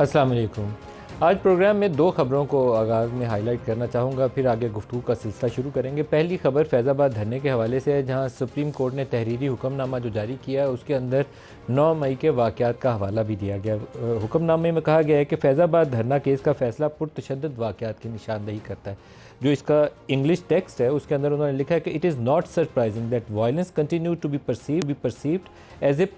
अस्सलाम वालेकुम। आज प्रोग्राम में दो ख़बरों को आगाज़ में हाईलाइट करना चाहूँगा, फिर आगे गुफ्तगू का सिलसिला शुरू करेंगे। पहली ख़बर फैज़ाबाद धरने के हवाले से है, जहाँ सुप्रीम कोर्ट ने तहरीरी हुक्मनामा जो जारी किया है उसके अंदर 9 मई के वाक़यात का हवाला भी दिया गया। हुक्मनामे में कहा गया है कि फैज़ाबाद धरना केस का फ़ैसला पुरतशद्दुद वाक़यात की निशानदेही करता है। जो इसका इंग्लिश टेक्स्ट है उसके अंदर उन्होंने लिखा है कि it is not surprising that violence continue to be perceived as a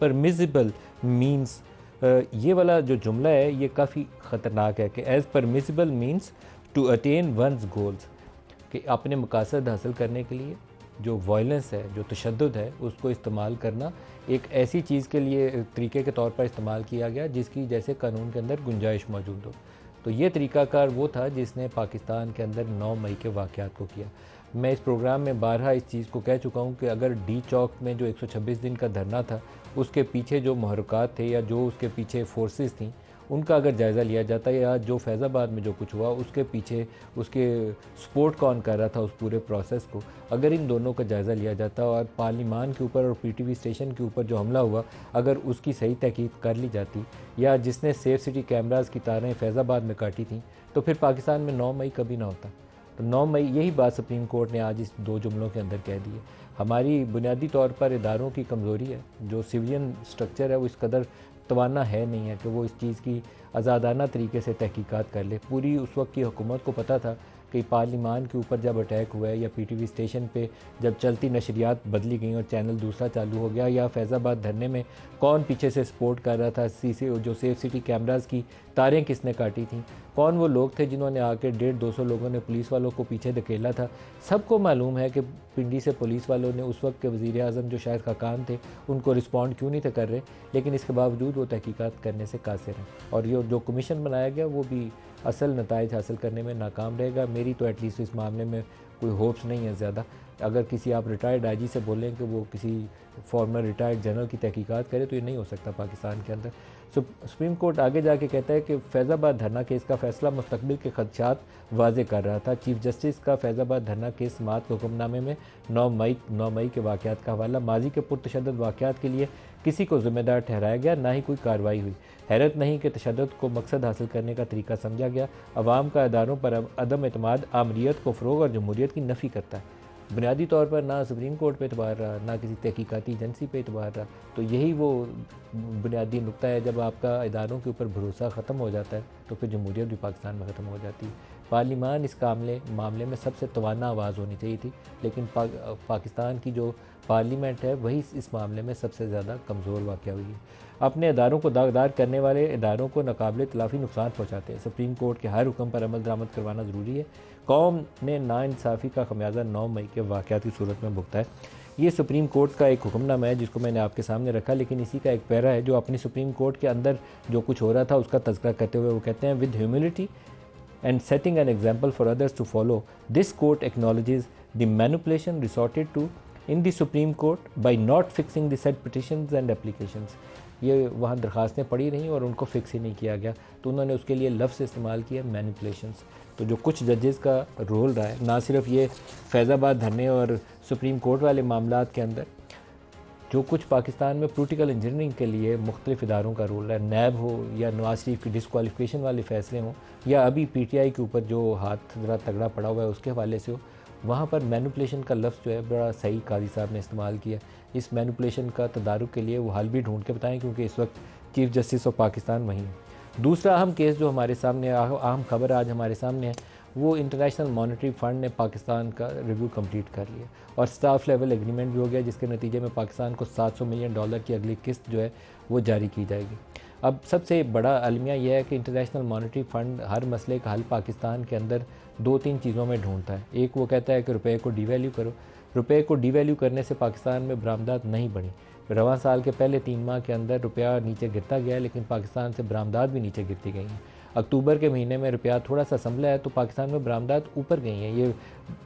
permissible means. ये वाला जो जुमला है ये काफ़ी ख़तरनाक है कि as permissible means to attain one's goals, कि अपने मकासद हासिल करने के लिए जो वायलेंस है, जो तशद्दुद है, उसको इस्तेमाल करना एक ऐसी चीज़ के लिए तरीके के तौर पर इस्तेमाल किया गया जिसकी जैसे कानून के अंदर गुंजाइश मौजूद हो। तो ये तरीक़ाकार वो था जिसने पाकिस्तान के अंदर 9 मई के वाक़यात को किया। मैं इस प्रोग्राम में बारहा इस चीज़ को कह चुका हूँ कि अगर डी चौक में जो 126 दिन का धरना था उसके पीछे जो महरुकात थे या जो उसके पीछे फोर्सेस थी उनका अगर जायज़ा लिया जाता या जो फैज़ाबाद में जो कुछ हुआ उसके पीछे उसके सपोर्ट कौन कर रहा था उस पूरे प्रोसेस को, अगर इन दोनों का जायज़ा लिया जाता और पार्लिमान के ऊपर और पीटीवी स्टेशन के ऊपर जो हमला हुआ अगर उसकी सही तहकीक कर ली जाती या जिसने सेफ सिटी कैमराज़ की तारें फैज़ाबाद में काटी थी तो फिर पाकिस्तान में 9 मई कभी ना होता। तो 9 मई यही बात सुप्रीम कोर्ट ने आज इस दो जुमलों के अंदर कह दी है। हमारी बुनियादी तौर पर इदारों की कमज़ोरी है, जो सिविलियन स्ट्रक्चर है वो इस कदर तवाना है नहीं है कि वो इस चीज़ की आज़ादाना तरीके से तहकीकात कर ले। पूरी उस वक्त की हुकूमत को पता था कि पार्लिमान के ऊपर जब अटैक हुआ है या पीटीवी स्टेशन पे जब चलती नशरियात बदली गई और चैनल दूसरा चालू हो गया, या फैज़ाबाद धरने में कौन पीछे से सपोर्ट कर रहा था, जो सेफ सिटी कैमराज़ की तारें किसने काटी थी, कौन वो लोग थे जिन्होंने आके 150-200 लोगों ने पुलिस वालों को पीछे धकेला था। सबको मालूम है कि पिंडी से पुलिस वालों ने उस वक्त के वज़ीर आज़म जो शायद खाकान थे उनको रिस्पॉन्ड क्यों नहीं थे कर रहे, लेकिन इसके बावजूद वो तहकीकात करने से कासिर हैं और ये जो कमीशन बनाया गया वो भी असल नताइज हासिल करने में नाकाम रहेगा। मेरी तो एटलीस्ट इस मामले में कोई होप्स नहीं है ज़्यादा। अगर किसी आप रिटायर्ड आईजी से बोलें कि वो किसी फॉर्मर रिटायर्ड जनरल की तहकीकात करे तो ये नहीं हो सकता पाकिस्तान के अंदर। सुप्रीम कोर्ट आगे जाके कहता है कि फैज़ाबाद धरना केस का फ़ैसला मुस्तकबिल के खदशात वाज़े कर रहा था। चीफ जस्टिस का फैज़ाबाद धरना केस समाअत के हुक्मनामे में 9 मई के वाक़यात का हवाला। माजी के पुरतशद्दुद वाक़यात के लिए किसी को ज़िम्मेदार ठहराया गया, ना ही कोई कार्रवाई हुई। हैरत नहीं कि तशद्दुद को मकसद हासिल करने का तरीका समझा गया। अवाम का इदारों पर अदम एतमाद आमरीत को फ़रोग़ और जमहूरियत की नफ़ी करता है। बुनियादी तौर पर ना सुप्रीम कोर्ट पे एतबार रहा, ना किसी तहकीकाती एजेंसी पे एतबार रहा। तो यही वो बुनियादी नुक्ता है, जब आपका इदारों के ऊपर भरोसा ख़त्म हो जाता है तो फिर जमहूरियत भी पाकिस्तान में ख़त्म हो जाती है। पार्लिमान इस मामले में सबसे तवाना आवाज़ होनी चाहिए थी, लेकिन पाकिस्तान की जो पार्लियामेंट है वही इस मामले में सबसे ज़्यादा कमज़ोर वाक़या हुई है। अपने इदारों को दागदार करने वाले इदारों को नाकाबिल तलाफ़ी नुकसान पहुँचाते हैं। सुप्रीम कोर्ट के हर हुक्म पर अमल दरामद करवाना ज़रूरी है। कौम ने नाइंसाफ़ी का खमियाजा 9 मई के वाक़यात की सूरत में भुगता है। ये सुप्रीम कोर्ट का एक हुक्मनामा है जिसको मैंने आपके सामने रखा, लेकिन इसी का एक पैरा है जो अपनी सुप्रीम कोर्ट के अंदर जो कुछ हो रहा था उसका तज़किरा करते हुए वो कहते हैं, with humility and setting an example for others to follow, this court acknowledges the manipulation resorted to in the Supreme Court by not fixing the said petitions and applications। ये वहाँ दरख्वास्तें पड़ी रहीं और उनको फिक्स ही नहीं किया गया, तो उन्होंने उसके लिए लफ्ज़ इस्तेमाल किया मैनिपुलेशंस। तो जो कुछ जजेस का रोल रहा है, ना सिर्फ ये फैज़ाबाद धरने और सुप्रीम कोर्ट वाले मामलात के अंदर, जो कुछ पाकिस्तान में पोलिटिकल इंजीनियरिंग के लिए मुख्तलिफ इदारों का रोल है, नैब हो या नवाज शरीफ की डिस्क्वालिफिकेशन वाले फ़ैसले हों या अभी पीटीआई के ऊपर जो हाथ ज़रा तगड़ा पड़ा हुआ है उसके हवाले से हो, वहाँ पर मैनिपुलेशन का लफ्ज़ जो है बड़ा सही काजी साहब ने इस्तेमाल किया। इस मैनिपुलेशन का तदारुक के लिए वो हल भी ढूंढ के बताएं, क्योंकि इस वक्त चीफ जस्टिस ऑफ पाकिस्तान वहीं है। दूसरा अहम केस जो हमारे सामने, अहम खबर आज हमारे सामने है, वो इंटरनेशनल मॉनेटरी फ़ंड ने पाकिस्तान का रिव्यू कंप्लीट कर लिया और स्टाफ लेवल एग्रीमेंट भी हो गया, जिसके नतीजे में पाकिस्तान को $700 मिलियन की अगली किस्त जो है वो जारी की जाएगी। अब सबसे बड़ा अलमिया यह है कि इंटरनेशनल मॉनेटरी फ़ंड हर मसले का हल पाकिस्तान के अंदर 2-3 चीज़ों में ढूंढता है। एक वो कहता है कि रुपये को डीवैल्यू करो। रुपये को डीवैल्यू करने से पाकिस्तान में बरामदात नहीं बढ़ी। रवां साल के पहले 3 माह के अंदर रुपया नीचे गिरता गया, लेकिन पाकिस्तान से बरामदात भी नीचे गिरती गई हैं। अक्टूबर के महीने में रुपया थोड़ा सा संभला है तो पाकिस्तान में बरामदात ऊपर गई हैं। ये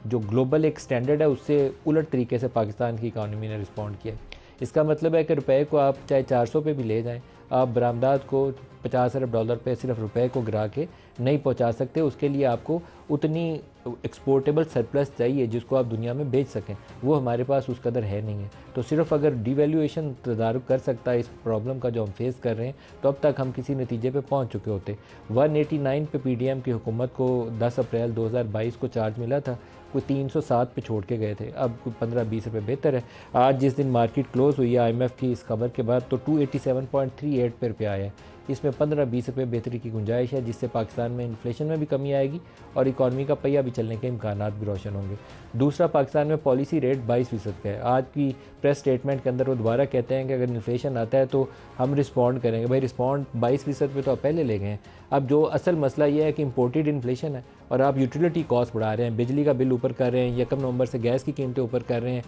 जो ग्लोबल एक स्टैंडर्ड है उससे उलट तरीके से पाकिस्तान की इकानमी ने रिस्पॉन्ड किया। इसका मतलब है कि रुपये को आप चाहे 400 पे भी ले जाएं, आप बरामदात को 50 अरब डॉलर पे सिर्फ रुपए को गिरा के नहीं पहुंचा सकते। उसके लिए आपको उतनी एक्सपोर्टेबल सरप्लस चाहिए जिसको आप दुनिया में बेच सकें, वो हमारे पास उस कदर है नहीं है। तो सिर्फ अगर डिवैल्यूएशन तदारुक कर सकता है इस प्रॉब्लम का जो हम फेस कर रहे हैं, तो अब तक हम किसी नतीजे पे पहुंच चुके होते। 189 पे पीडीएम की हुकूमत को 10 अप्रैल 2022 को चार्ज मिला था, कोई 307 पे छोड़ के गए थे, अब कोई 15-20 रुपये बेहतर है। आज जिस दिन मार्केट क्लोज हुई है IMF की इस खबर के बाद, तो 287.38 पे रुपये आया है। इसमें 15-20 रुपये बेहतरी की गुंजाइश है, जिससे पाकिस्तान में इन्फ्लेशन में भी कमी आएगी और इकॉनमी का पहिया भी चलने के इम्कानात भी रोशन होंगे। दूसरा, पाकिस्तान में पॉलिसी रेट 22% का है। आज की प्रेस स्टेटमेंट के अंदर वो दोबारा कहते हैं कि अगर इन्फ्लेशन आता है तो हम रिस्पॉन्ड करेंगे। भाई रिस्पॉन्ड 22% पे तो आप पहले ले गए हैं। अब जो असल मसला ये है कि इम्पोर्टेड इन्फ्लेशन है और आप यूटिलिटी कॉस्ट बढ़ा रहे हैं, बिजली का बिल ऊपर कर रहे हैं, 1 नवंबर से गैस की कीमतें ऊपर कर रहे हैं।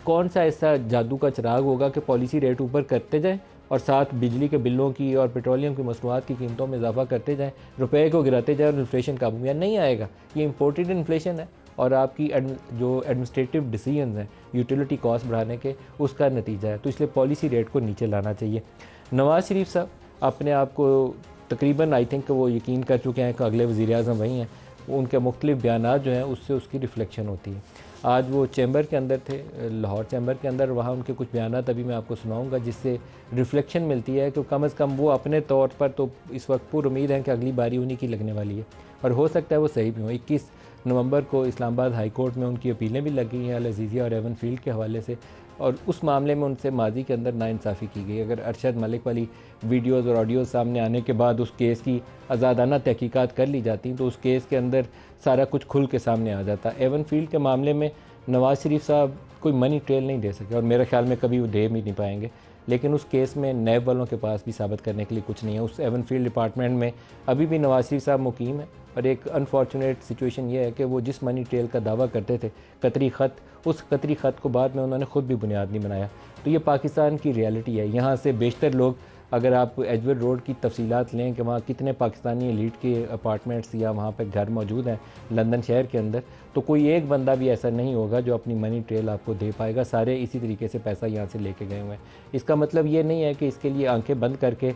कौन सा ऐसा जादू का चिराग होगा कि पॉलिसी रेट ऊपर करते जाएँ और साथ बिजली के बिलों की और पेट्रोलियम की मसनूआत की कीमतों में इजाफा करते जाएँ, रुपए को गिराते जाएँ और इन्फ्लेशन काबू में नहीं आएगा। ये इम्पोर्टेड इन्फ्लेशन है और आपकी जो एडमिनिस्ट्रेटिव डिसीजंस हैं यूटिलिटी कॉस्ट बढ़ाने के, उसका नतीजा है। तो इसलिए पॉलिसी रेट को नीचे लाना चाहिए। नवाज़ शरीफ साहब अपने आप को तकरीबन आई थिंक वो यकीन कर चुके हैं कि अगले वज़ीर-ए-आज़म वही हैं। उनके मुख्तलिफ बयानात जो हैं उससे उसकी रिफ्लेक्शन होती है। आज वो चैम्बर के अंदर थे, लाहौर चैम्बर के अंदर, वहाँ उनके कुछ बयानात अभी मैं आपको सुनाऊंगा, जिससे रिफ्लेक्शन मिलती है कि कम अज़ कम वो अपने तौर पर तो इस वक्त पूरी उम्मीद है कि अगली बारी उन्हीं की लगने वाली है और हो सकता है वो सही भी हो। 21 नवंबर को इस्लामाबाद हाई कोर्ट में उनकी अपीलें भी लग गई हैं अल-अज़ीज़िया और एवन फील्ड के हवाले से, और उस मामले में उनसे माजी के अंदर नाइंसाफ़ी की गई। अगर अरशद मलिक वाली वीडियोज़ और ऑडियोज़ सामने आने के बाद उस केस की आज़ादाना तहकीकात कर ली जाती तो उस केस के अंदर सारा कुछ खुल के सामने आ जाता। एवन फील्ड के मामले में नवाज़ शरीफ साहब कोई मनी ट्रेल नहीं दे सके और मेरे ख्याल में कभी वो दे भी नहीं पाएंगे, लेकिन उस केस में नैब वालों के पास भी साबित करने के लिए कुछ नहीं है। उस एवन फील्ड डिपार्टमेंट में अभी भी नवाज़ शरीफ साहब मुकीम है और एक अनफॉर्चुनेट सिचुएशन ये है कि वो जिस मनी ट्रेल का दावा करते थे, कतरी ख़त, उस कतरी ख़त को बाद में उन्होंने ख़ुद भी बुनियाद नहीं बनाया। तो ये पाकिस्तान की रियलिटी है। यहाँ से बेशतर लोग, अगर आप एजवेल रोड की तफसीलात लें कि वहाँ कितने पाकिस्तानी एलीट के अपार्टमेंट्स या वहाँ पर घर मौजूद हैं लंदन शहर के अंदर, तो कोई एक बंदा भी ऐसा नहीं होगा जो अपनी मनी ट्रेल आपको दे पाएगा। सारे इसी तरीके से पैसा यहाँ से लेके गए हुए हैं। इसका मतलब ये नहीं है कि इसके लिए आंखें बंद करके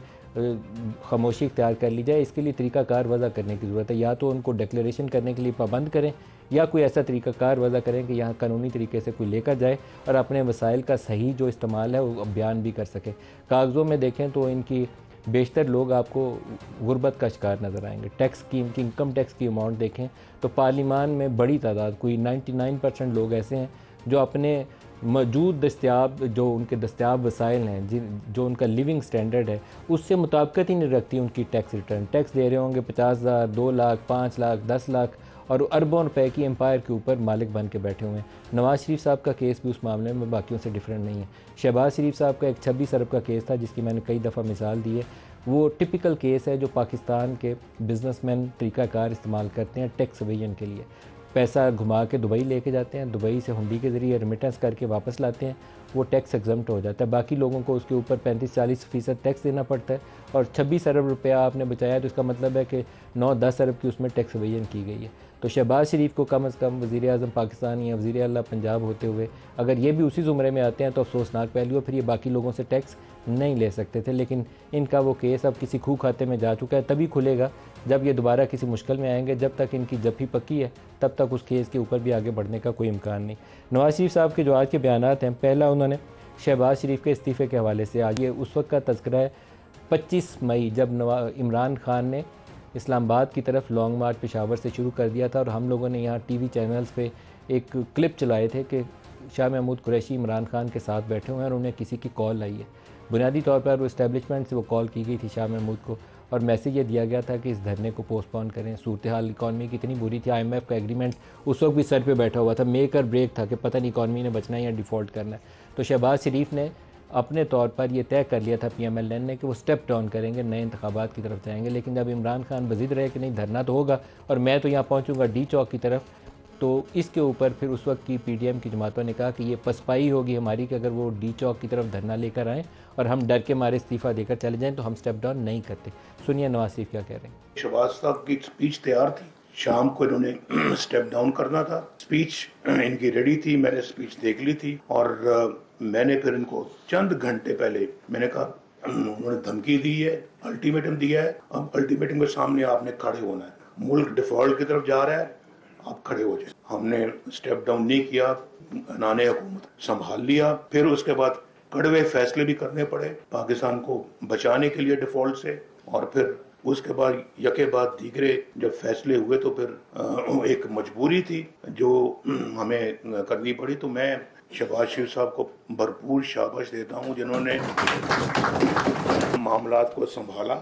खामोशी इख्तियार कर ली जाए। इसके लिए तरीक़ाकार वज़ा करने की ज़रूरत है। या तो उनको डिक्लेरेशन करने के लिए पाबंद करें या कोई ऐसा तरीक़ाकार वज़ा करें कि यहाँ कानूनी तरीके से कोई लेकर जाए और अपने वसाइल का सही जो इस्तेमाल है वो बयान भी कर सके। कागज़ों में देखें तो इनकी बेशतर लोग आपको गुर्बत का शिकार नज़र आएंगे। टैक्स स्कीम की, इनकम टैक्स की अमाउंट देखें तो पार्लिमान में बड़ी तादाद, कोई 99% लोग ऐसे हैं जो अपने मौजूद दस्तियाब, जो उनके दस्तियाब वसाइल हैं, जो उनका लिविंग स्टैंडर्ड है, उससे मुताबिकत ही नहीं रखती उनकी टैक्स रिटर्न। टैक्स दे रहे होंगे 50,000, 2 लाख, 5 लाख, 10 लाख और अरबों रुपए की एम्पायर के ऊपर मालिक बन के बैठे हुए हैं। नवाज़ शरीफ साहब का केस भी उस मामले में बाकियों से डिफरेंट नहीं है। शहबाज शरीफ साहब का एक 26 अरब का केस था जिसकी मैंने कई दफ़ा मिसाल दी है। वो टिपिकल केस है जो पाकिस्तान के बिजनेसमैन तरीक़ाकार इस्तेमाल करते हैं टैक्स एवेजन के लिए। पैसा घुमा के दुबई लेके जाते हैं, दुबई से हुंडी के ज़रिए रेमिटेंस करके वापस लाते हैं, वो टैक्स एग्जम्प्ट हो जाता है। बाकी लोगों को उसके ऊपर 35-40% टैक्स देना पड़ता है और 26 अरब रुपया आपने बचाया तो इसका मतलब है कि 9-10 अरब की उसमें टैक्स एवेजन की गई है। तो शहबाज शरीफ को कम अज़ कम वज़ीर-ए-आज़म पाकिस्तान या वज़ीर आला पंजाब होते हुए अगर ये भी उसी ज़ुमरे में आते हैं तो अफसोसनाक पहलू है, फिर ये बाकी लोगों से टैक्स नहीं ले सकते थे। लेकिन इनका वो केस अब किसी खूह खाते में जा चुका है, तभी खुलेगा जब ये दोबारा किसी मुश्किल में आएंगे। जब तक इनकी जफ्फी पक्की है तब तक उस केस के ऊपर भी आगे बढ़ने का कोई इम्कान नहीं। नवाज़ शरीफ साहब के जो आज के बयानात हैं, पहला उन्होंने शहबाज शरीफ के इस्तीफ़े के हवाले से, आज ये उस वक्त का तज़किरा है 25 मई जब इमरान खान ने इस्लामाबाद की तरफ लॉन्ग मार्च पेशावर से शुरू कर दिया था और हम लोगों ने यहाँ टीवी चैनल्स पे एक क्लिप चलाए थे कि शाह महमूद कुरैशी इमरान खान के साथ बैठे हुए हैं और उन्हें किसी की कॉल आई है। बुनियादी तौर पर वो इस्टेब्लिशमेंट से वो कॉल की गई थी शाह महमूद को और मैसेज ये दिया गया था कि इस धरने को पोस्टपोन करें। सूरत हाल इकॉनमी की इतनी बुरी थी, IMF का एग्रीमेंट उस वक्त भी सर पे बैठा हुआ था, मेक और ब्रेक था कि पता नहीं इकॉनमी ने बचना है या डिफ़ॉल्ट करना है। तो शहबाज शरीफ ने अपने तौर पर यह तय कर लिया था PMLN ने कि वो स्टेप डाउन करेंगे, नए इंतखाबात की तरफ जाएंगे। लेकिन जब इमरान खान बज़िद रहे कि नहीं धरना तो होगा और मैं तो यहाँ पहुँचूँगा डी चौक की तरफ, तो इसके ऊपर फिर उस वक्त की PDM की जमातों ने कहा कि ये पसपाई होगी हमारी कि अगर वो डी चौक की तरफ धरना लेकर आएँ और हम डर के मारे इस्तीफ़ा देकर चले जाएँ तो हम स्टेप डाउन नहीं करते। सुनिए नवाज़ शरीफ क्या कह रहे हैं। शहबाज साहब की स्पीच तैयार थी, शाम को इन्होंने स्टेप डाउन करना था, स्पीच इनकी रेडी थी, मैंने स्पीच देख ली थी और मैंने फिर इनको चंद घंटे पहले मैंने कहा उन्होंने धमकी दी है, अल्टीमेटम दिया है। अब अल्टीमेटम के सामने आपने खड़े होना है। मुल्क डिफॉल्ट की तरफ जा रहा है, आप खड़े हो जाए। हमने स्टेप डाउन नहीं किया, नाने हुकूमत संभाल लिया। फिर उसके बाद कड़वे फैसले भी करने पड़े पाकिस्तान को बचाने के लिए डिफॉल्ट से, और फिर उसके बाद यके बाद दीगरे जब फैसले हुए तो फिर एक मजबूरी थी जो हमें करनी पड़ी। तो मैं शहबाज शरीफ साहब को भरपूर शाबाश देता हूं जिन्होंने मामलात को संभाला।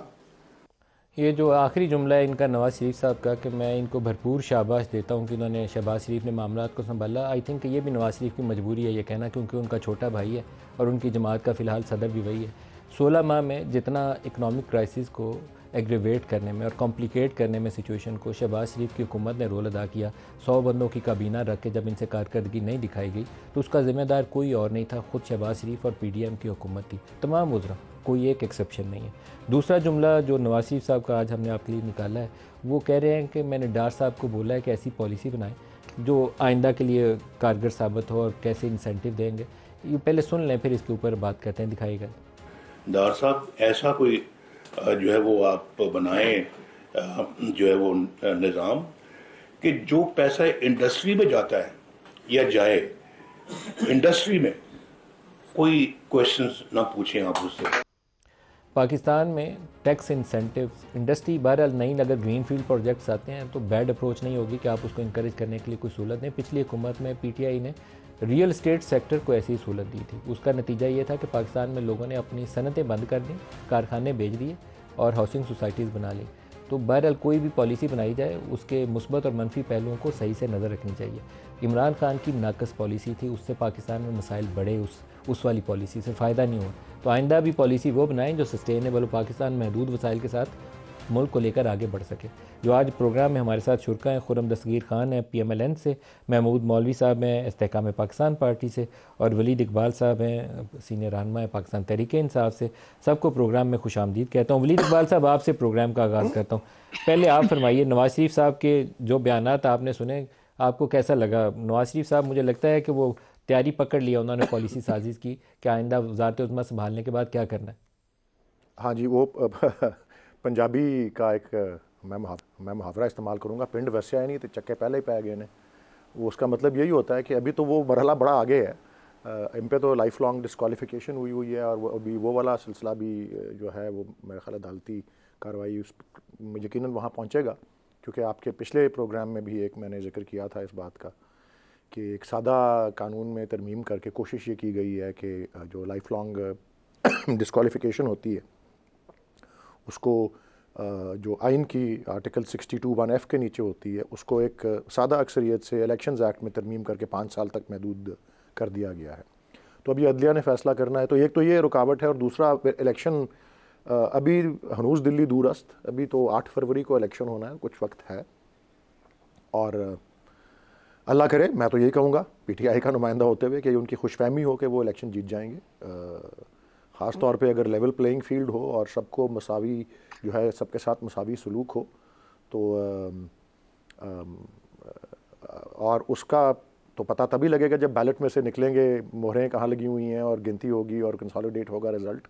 ये जो आखिरी जुमला है इनका नवाज़ शरीफ साहब का कि मैं इनको भरपूर शाबाश देता हूँ कि उन्होंने शहबाज शरीफ ने मामलात को संभाला। आई थिंक ये भी नवाज़ शरीफ की मजबूरी है ये कहना, क्योंकि उनका छोटा भाई है और उनकी जमात का फ़िलहाल सदर भी वही है। 16 माह में जितना इकनॉमिक क्राइसिस को एग्रीवेट करने में और कॉम्प्लिकेट करने में सिचुएशन को शहबाज शरीफ की हुकूमत ने रोल अदा किया। 100 बंदों की काबीना रख के जब इनसे कारकर्दगी नहीं दिखाई गई तो उसका ज़िम्मेदार कोई और नहीं था, ख़ुद शहबाज शरीफ और PDM की हुकूमत थी, तमाम वज़रा, कोई एक एक्सेप्शन नहीं है। दूसरा जुमला जो नवाज़ शरीफ साहब का आज हमने आपके लिए निकाला है, वो कह रहे हैं कि मैंने डार साहब को बोला है कि ऐसी पॉलिसी बनाएं जो आइंदा के लिए कारगर साबित हो और कैसे इंसेंटिव देंगे। ये पहले सुन लें, फिर इसके ऊपर बात करते हैं, दिखाइएगा। डार साहब ऐसा कोई जो है वो आप बनाएं जो है वो निज़ाम कि जो पैसा इंडस्ट्री में जाता है या जाए, इंडस्ट्री में कोई क्वेश्चंस ना पूछें आप उससे। पाकिस्तान में टैक्स इंसेंटिव्स इंडस्ट्री बहरहाल नई अगर ग्रीन फील्ड प्रोजेक्ट्स आते हैं तो बैड अप्रोच नहीं होगी कि आप उसको इंकरेज करने के लिए कोई सहूलत दें। पिछली हुकूमत में PTI ने रियल एस्टेट सेक्टर को ऐसी सहूलत दी थी। उसका नतीजा ये था कि पाकिस्तान में लोगों ने अपनी सनतें बंद कर दी, कारखाने बेच दिए और हाउसिंग सोसाइटीज़ बना ली। तो बहरहाल कोई भी पॉलिसी बनाई जाए उसके मुस्बत और मनफी पहलुओं को सही से नज़र रखनी चाहिए। इमरान खान की नाकस पॉलिसी थी, उससे पाकिस्तान में मसाइल बढ़े, उस वाली पॉलिसी से फ़ायदा नहीं हुआ। तो आइंदा भी पॉलिसी वो बनाएं जो सस्टेनेबल हो, पाकिस्तान महदूद वसाइल के साथ मुल्क को लेकर आगे बढ़ सके। जो आज प्रोग्राम में हमारे साथ शुरका हैं, खुर्रम दस्तगीर खान हैं PMLN से, महमूद मौलवी साहब हैं इस्तेहकाम पाकिस्तान पार्टी से, और वलीद इकबाल साहब हैं सीनियर रहनुमा पाकिस्तान तहरीक-ए-इंसाफ से। सबको प्रोग्राम में खुशामदीद कहता हूँ। वलीद इकबाल साहब, आपसे प्रोग्राम का आगाज़ करता हूँ। पहले आप फरमाइए, नवाज़ शरीफ साहब के जो बयानात आपने सुने, आपको कैसा लगा? नवाज़ शरीफ साहब, मुझे लगता है कि वो तैयारी पकड़ लिया उन्होंने पॉलिसी साजिश की कि आइंदा वज़ारत उज़्मा संभालने के बाद क्या करना है। हाँ जी, वो पंजाबी का एक मैं मुहावरा इस्तेमाल करूँगा, पिंड वैसे नहीं तो चक्के पहले ही पै गए ने। वो उसका मतलब यही होता है कि अभी तो वो मरहला बड़ा आगे है, इन पे तो लाइफ लॉन्ग डिस्क्वालिफिकेशन हुई है, और वो अभी वो वाला सिलसिला भी जो है वो मेरे ख्याल अदालती कार्रवाई उस यकीनन वहाँ पहुँचेगा। क्योंकि आपके पिछले प्रोग्राम में भी एक मैंने जिक्र किया था इस बात का कि एक सादा कानून में तरमीम करके कोशिश ये की गई है कि जो लाइफ लॉन्ग डिस्क्वालिफिकेशन होती है उसको जो आइन की आर्टिकल 62(1)(f) के नीचे होती है उसको एक सादा अक्सरियत से इलेक्शंस एक्ट में तरमीम करके 5 साल तक महदूद कर दिया गया है। तो अभी अदलिया ने फ़ैसला करना है, तो एक तो ये रुकावट है, और दूसरा इलेक्शन अभी हनूज़ दिल्ली दूरस्त, अभी तो 8 फरवरी को इलेक्शन होना है, कुछ वक्त है। और अल्लाह करे, मैं तो यही कहूँगा PTI का नुमाइंदा होते हुए कि उनकी खुशफहमी हो कि वो इलेक्शन जीत जाएंगे। ख़ास तौर पे अगर लेवल प्लेइंग फील्ड हो और सबको मसावी जो है सबके साथ मसावी सलूक हो तो और उसका तो पता तभी लगेगा जब बैलेट में से निकलेंगे मोहरें कहाँ लगी हुई हैं और गिनती होगी और कंसोलिडेट होगा रिज़ल्ट।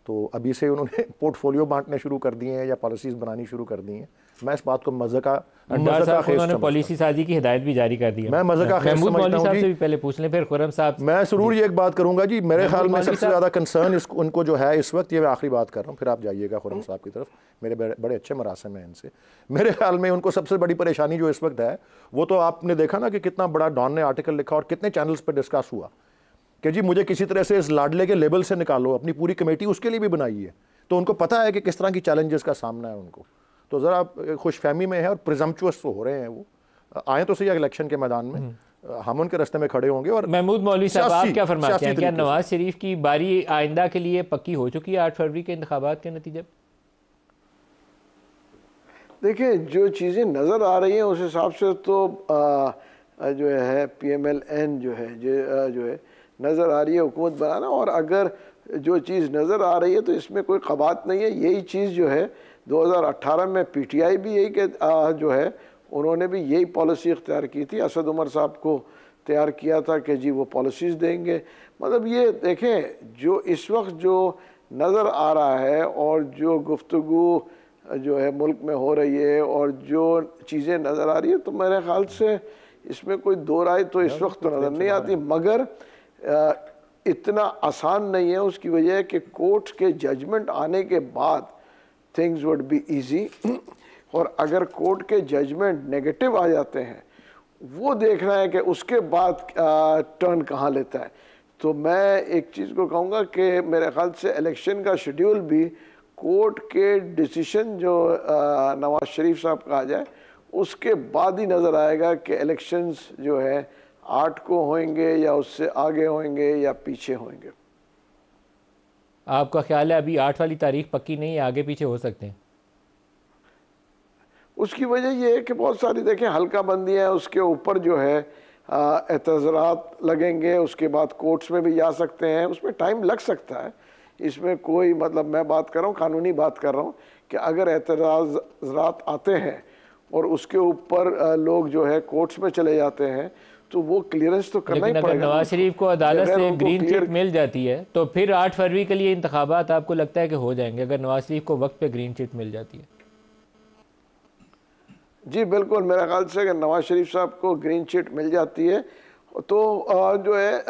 तो अभी से उन्होंने पोर्टफोलियो बांटने शुरू कर दिए हैं या पॉलिसीज़ बनानी शुरू कर दी हैं। मैं इस बात को मज़े का उन्होंने पॉलिसी साजी की हिदायत भी जारी कर दी है। मैं मज़े का खेस समझता हूं जी। पहले पूछ लें, फिर खुर्रम साहब। मैं ज़रूर ये एक बात करूंगा जी, मेरे ख्याल में सबसे ज़्यादा कंसर्न उनको जो है इस वक्त, ये मैं आखिरी बात कर रहा हूँ, फिर आप जाइएगा खुर्रम साहब की तरफ, मेरे बड़े अच्छे मरासिम हैं इनसे। मेरे ख्याल में उनको सबसे बड़ी परेशानी जो इस वक्त है वो तो आपने देखा ना कि कितना बड़ा डॉन ने आर्टिकल लिखा और कितने चैनल्स पर डिस्कस हुआ कि जी मुझे किसी तरह से इस लाडले के लेबल से निकालो। अपनी पूरी कमेटी उसके लिए भी बनाई है, तो उनको पता है कि किस तरह की चैलेंजेस का सामना है उनको। तो ज़रा खुशफहमी में है और प्रिजम्पचुअस तो हो रहे हैं। वो आए तो सही इलेक्शन के मैदान में, हम उनके रास्ते में खड़े होंगे। और महमूद मौलवी साहब, आप क्या फरमाते हैं? क्या नवाज शरीफ की बारी आइंदा के लिए पक्की हो चुकी है 8 फरवरी के इंतखाबात के नतीजे? देखिए, जो चीज़ें नज़र आ रही हैं उस हिसाब से तो जो है PMLN जो है नज़र आ रही है हुकूमत बनाना। और अगर जो चीज़ नज़र आ रही है तो इसमें कोई ख़बात नहीं है। यही चीज़ जो है 2018 में PTI भी यही के जो है उन्होंने भी यही पॉलिसी इख्तियार की थी, असद उमर साहब को तैयार किया था कि जी वो पॉलिसीज़ देंगे। मतलब ये देखें, जो इस वक्त जो नज़र आ रहा है और जो गुफ्तगू जो है मुल्क में हो रही है और जो चीज़ें नज़र आ रही है, तो मेरे ख्याल से इसमें कोई दो राय तो इस वक्त तो नज़र नहीं आती, मगर इतना आसान नहीं है। उसकी वजह है कि कोर्ट के जजमेंट आने के बाद थिंग्स वुड बी इजी, और अगर कोर्ट के जजमेंट नेगेटिव आ जाते हैं, वो देखना है कि उसके बाद टर्न कहाँ लेता है। तो मैं एक चीज़ को कहूँगा कि मेरे ख्याल से इलेक्शन का शेड्यूल भी कोर्ट के डिसीशन जो नवाज शरीफ साहब का आ जाए उसके बाद ही नज़र आएगा कि इलेक्शंस जो है 8 को होंगे या उससे आगे होंगे या पीछे होंगे। आपका ख्याल है अभी 8 वाली तारीख पक्की नहीं है, आगे पीछे हो सकते हैं? उसकी वजह ये है कि बहुत सारी देखें हल्का बंदियाँ हैं, उसके ऊपर जो है एतज़ारात लगेंगे, उसके बाद कोर्ट्स में भी जा सकते हैं, उसमें टाइम लग सकता है। इसमें कोई मतलब, मैं बात कर रहा हूँ कानूनी बात कर रहा हूँ कि अगर एतज़ारात आते हैं और उसके ऊपर लोग जो है कोर्ट्स में चले जाते हैं तो वो क्लियरेंस तो करना ही पड़ेगा। अगर नवाज शरीफ को अदालत से ग्रीन चिट मिल जाती है तो फिर 8 फरवरी के लिए इंतखाबात आपको लगता है कि हो जाएंगे, अगर नवाज शरीफ को वक्त पे ग्रीन चिट मिल जाती है? जी बिल्कुल, मेरे ख्याल से अगर नवाज शरीफ साहब को ग्रीन चिट मिल जाती है तो जो है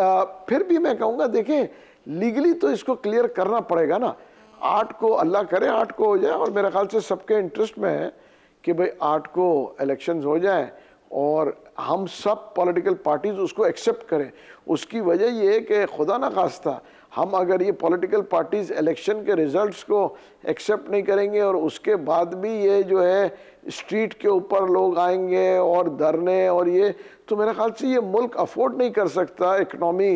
फिर भी मैं कहूँगा देखें लीगली तो इसको क्लियर करना पड़ेगा ना। 8 को अल्लाह करे 8 को हो जाए, और मेरे ख्याल से सबके इंटरेस्ट में है कि भाई 8 को इलेक्शंस हो जाएं और हम सब पॉलिटिकल पार्टीज उसको एक्सेप्ट करें। उसकी वजह ये है कि खुदा ना खास्ता हम अगर ये पॉलिटिकल पार्टीज इलेक्शन के रिजल्ट्स को एक्सेप्ट नहीं करेंगे और उसके बाद भी ये जो है स्ट्रीट के ऊपर लोग आएंगे और धरने और ये, तो मेरे ख्याल से ये मुल्क अफोर्ड नहीं कर सकता इकनॉमी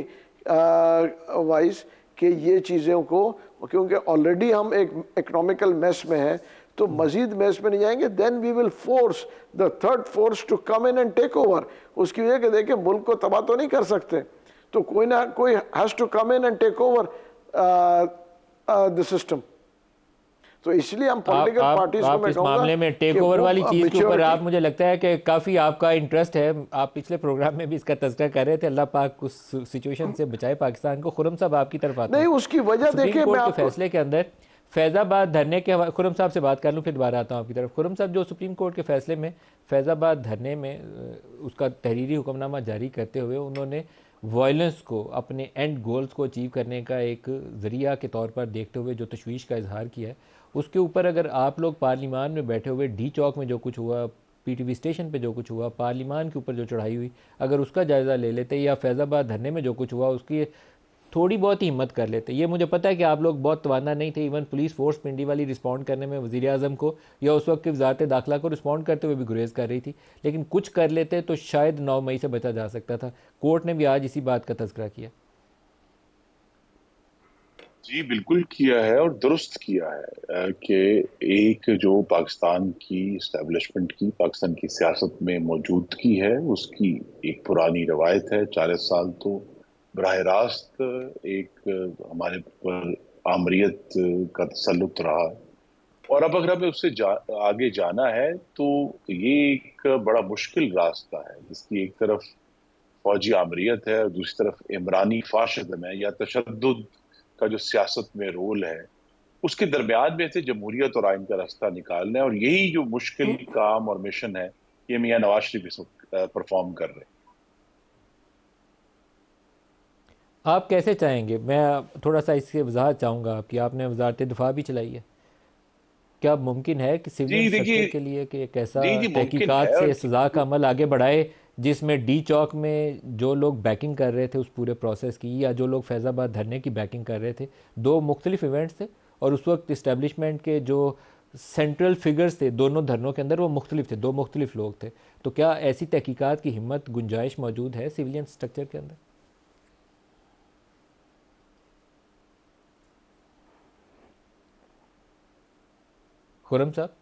वाइज कि ये चीज़ों को, क्योंकि ऑलरेडी हम एक इकनॉमिकल मेस में हैं, तो मजीद मेस में नहीं जाएंगे। Then we will force the third force to come in and take over. उसकी वजह के देखें मुल्क को तबाह तो नहीं कर सकते, तो कोई ना कोई has to come in and take over the system. तो इसलिए हम पॉलिटिकल पार्टीज को मैं इस मामले में टेक ओवर वाली चीज़ के ऊपर आप, मुझे लगता है कि काफ़ी आपका इंटरेस्ट है। आप पिछले प्रोग्राम में भी इसका तज़किरा कर रहे थे। अल्लाह पाक उस सिचुएशन से बचाए पाकिस्तान को। खुरम साहब आपकी तरफ आते हैं। नहीं, उसकी वजह देखिए मैं आपको फैसले के अंदर फैज़ाबाद धरने के, खुरम साहब से बात कर लूँ फिर दोबारा आता हूँ आपकी तरफ। खुरम साहब, जो सुप्रीम कोर्ट के फैसले में फैज़ाबाद धरने में उसका तहरीरी हुक्मनामा जारी करते हुए उन्होंने वायलेंस को अपने एंड गोल्स को अचीव करने का एक ज़रिया के तौर पर देखते हुए जो तशवीश का इजहार किया है, उसके ऊपर अगर आप लोग पार्लिमान में बैठे हुए डी चौक में जो कुछ हुआ, पीटीवी स्टेशन पे जो कुछ हुआ, पार्लिमान के ऊपर जो चढ़ाई हुई, अगर उसका जायज़ा ले लेते या फैज़ाबाद धरने में जो कुछ हुआ उसकी थोड़ी बहुत ही हिम्मत कर लेते। ये मुझे पता है कि आप लोग बहुत तवाना नहीं थे, इवन पुलिस फोर्स पिंडी वाली रिस्पॉन्ड करने में वज़ीर आज़म को या उस वक्त की वज़ारत दाखिला को रिस्पॉन्ड करते हुए भी गुरेज कर रही थी, लेकिन कुछ कर लेते तो शायद 9 मई से बचा जा सकता था। कोर्ट ने भी आज इसी बात का तज़किरा किया। जी बिल्कुल किया है और दुरुस्त किया है कि एक जो पाकिस्तान की इस्टेब्लिशमेंट की, पाकिस्तान की सियासत में मौजूदगी है, उसकी एक पुरानी रवायत है। 40 साल तो बराह रास्त एक हमारे पर आमरीत का तसल्लुत रहा, और अब अगर हमें उससे आगे जाना है तो ये एक बड़ा मुश्किल रास्ता है, जिसकी एक तरफ फौजी आमरीत है और दूसरी तरफ इमरानी फाशिज्म है या तशद्दुद का जो सियासत में रोल है, उसके दरमियान में से जमहूरियत और आइन का रास्ता निकालना है। और यही जो मुश्किल काम और मिशन है, ये मियां नवाज शरीफ इस वक्त परफॉर्म कर रहे हैं। आप कैसे चाहेंगे? मैं थोड़ा सा इसकी वजाहत चाहूँगा आपकी। आपने वजारत दिफा भी चलाई है, क्या मुमकिन है कि सिविलियन सेक्टर के लिए कि एक ऐसा तहकीकात से सज़ा का अमल आगे बढ़ाए जिसमें डी चौक में जो लोग बैकिंग कर रहे थे उस पूरे प्रोसेस की, या जो लोग फैज़ाबाद धरने की बैकिंग कर रहे थे, 2 मुख्तलिफ इवेंट्स थे और उस वक्त इस्टेब्लिशमेंट के जो सेंट्रल फिगर्स थे दोनों धरनों के अंदर वो मुख्तलिफ थे, 2 मुख्तलिफ लोग थे, तो क्या ऐसी तहकीकात की हिम्मत, गुंजाइश मौजूद है सिविलियन स्ट्रक्चर के अंदर? खुरम साहब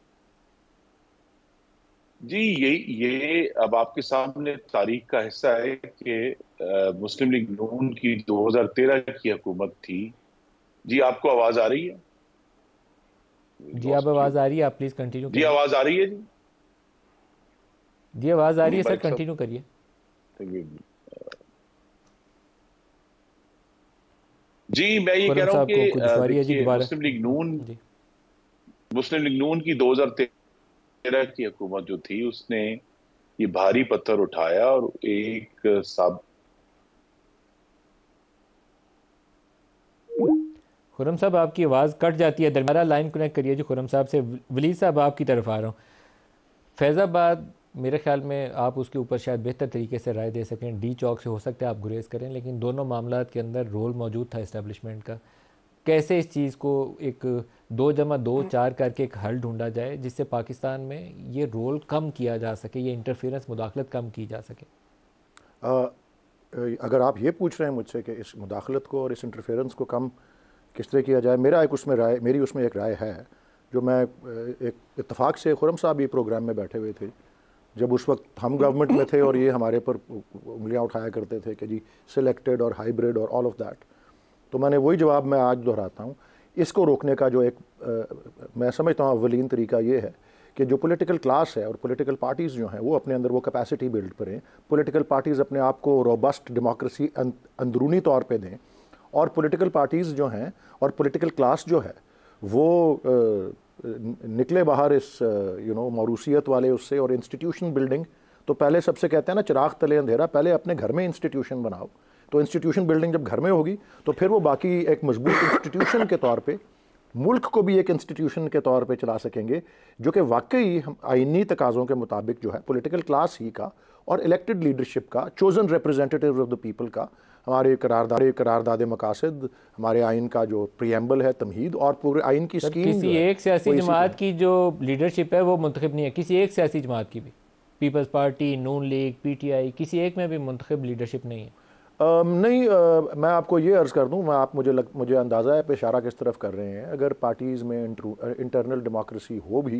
जी, ये अब आपके सामने तारीख का हिस्सा है कि मुस्लिम लीग नून की 2013 की हुकूमत थी। जी आपको आवाज आ रही है? जी आप आवाज आ रही है, आप प्लीज कंटिन्यू जी आवाज आ रही है? जी आवाज आ रही है सर, कंटिन्यू करिए। जी, मैं ये कह खुर्रम रहा हूँ साहब को कि कुछ दुश्वारी है जी देखिए, दोबारा जी। मुस्लिम लीग नून की 2013 की हुकूमत जो थी, उसने ये भारी पत्थर उठाया और एक साब खुर्रम साहब आपकी आवाज़ कट जाती है, दरबारा लाइन कनेक्ट करिए जी खुर्रम साहब से। वलीद साहब आपकी तरफ आ रहा हूँ। फैज़ाबाद मेरे ख्याल में आप उसके ऊपर शायद बेहतर तरीके से राय दे सकें। डी चौक से हो सकता है आप गुरेज करें, लेकिन दोनों मामला के अंदर रोल मौजूद था इस्टेब्लिशमेंट का। कैसे इस चीज़ को एक 2+2=4 करके एक हल ढूंढा जाए जिससे पाकिस्तान में ये रोल कम किया जा सके, ये इंटरफेरेंस मुदाखलत कम की जा सके? अगर आप ये पूछ रहे हैं मुझसे कि इस मुदाखलत को और इस इंटरफेरेंस को कम किस तरह किया जाए, मेरी उसमें एक राय है जो मैं एक इत्तेफाक से खुर्रम साहब भी प्रोग्राम में बैठे हुए थे जब उस वक्त हम गवर्नमेंट में थे और ये हमारे पर उंगलियां उठाया करते थे कि जी सिलेक्टेड और हाइब्रिड और ऑल ऑफ दैट। तो मैंने वही जवाब मैं आज दोहराता हूँ। इसको रोकने का जो एक मैं समझता हूँ अव्वलीन तरीका ये है कि जो पॉलिटिकल क्लास है और पॉलिटिकल पार्टीज़ जो हैं वो अपने अंदर वो कैपेसिटी बिल्ड करें। पॉलिटिकल पार्टीज़ अपने आप को रोबस्ट डेमोक्रेसी अंदरूनी तौर पे दें, और पॉलिटिकल पार्टीज़ जो हैं और पॉलिटिकल क्लास जो है वो निकले बाहर इस मौरूसियत वाले उससे। और इंस्टीट्यूशन बिल्डिंग तो पहले सबसे कहते हैं ना, चिराग तले अंधेरा, पहले अपने घर में इंस्टीट्यूशन बनाओ। तो इंस्टीट्यूशन बिल्डिंग जब घर में होगी तो फिर वो बाकी एक मजबूत इंस्टीट्यूशन के तौर पे मुल्क को भी एक इंस्टीट्यूशन के तौर पे चला सकेंगे, जो कि वाकई आइनी तकाज़ों के मुताबिक जो है पॉलिटिकल क्लास ही का और इलेक्टेड लीडरशिप का, chosen representative of the people का, हमारे करारदाद मकासद, हमारे आइन का जो प्रीएम्बल है, तमहीद और पूरे आइन की स्कीम किसी एक सियासी जमात की जो लीडरशिप है वो मुंतखब नहीं है, किसी एक सियासी जमात की भी, पीपल्स पार्टी, नून लीग, PTI, किसी एक में भी मुंतखब लीडरशिप नहीं है। मैं आपको ये अर्ज़ कर दूं, मुझे अंदाज़ा है पे इशारा किस तरफ कर रहे हैं। अगर पार्टीज़ में इंटरनल डेमोक्रेसी हो भी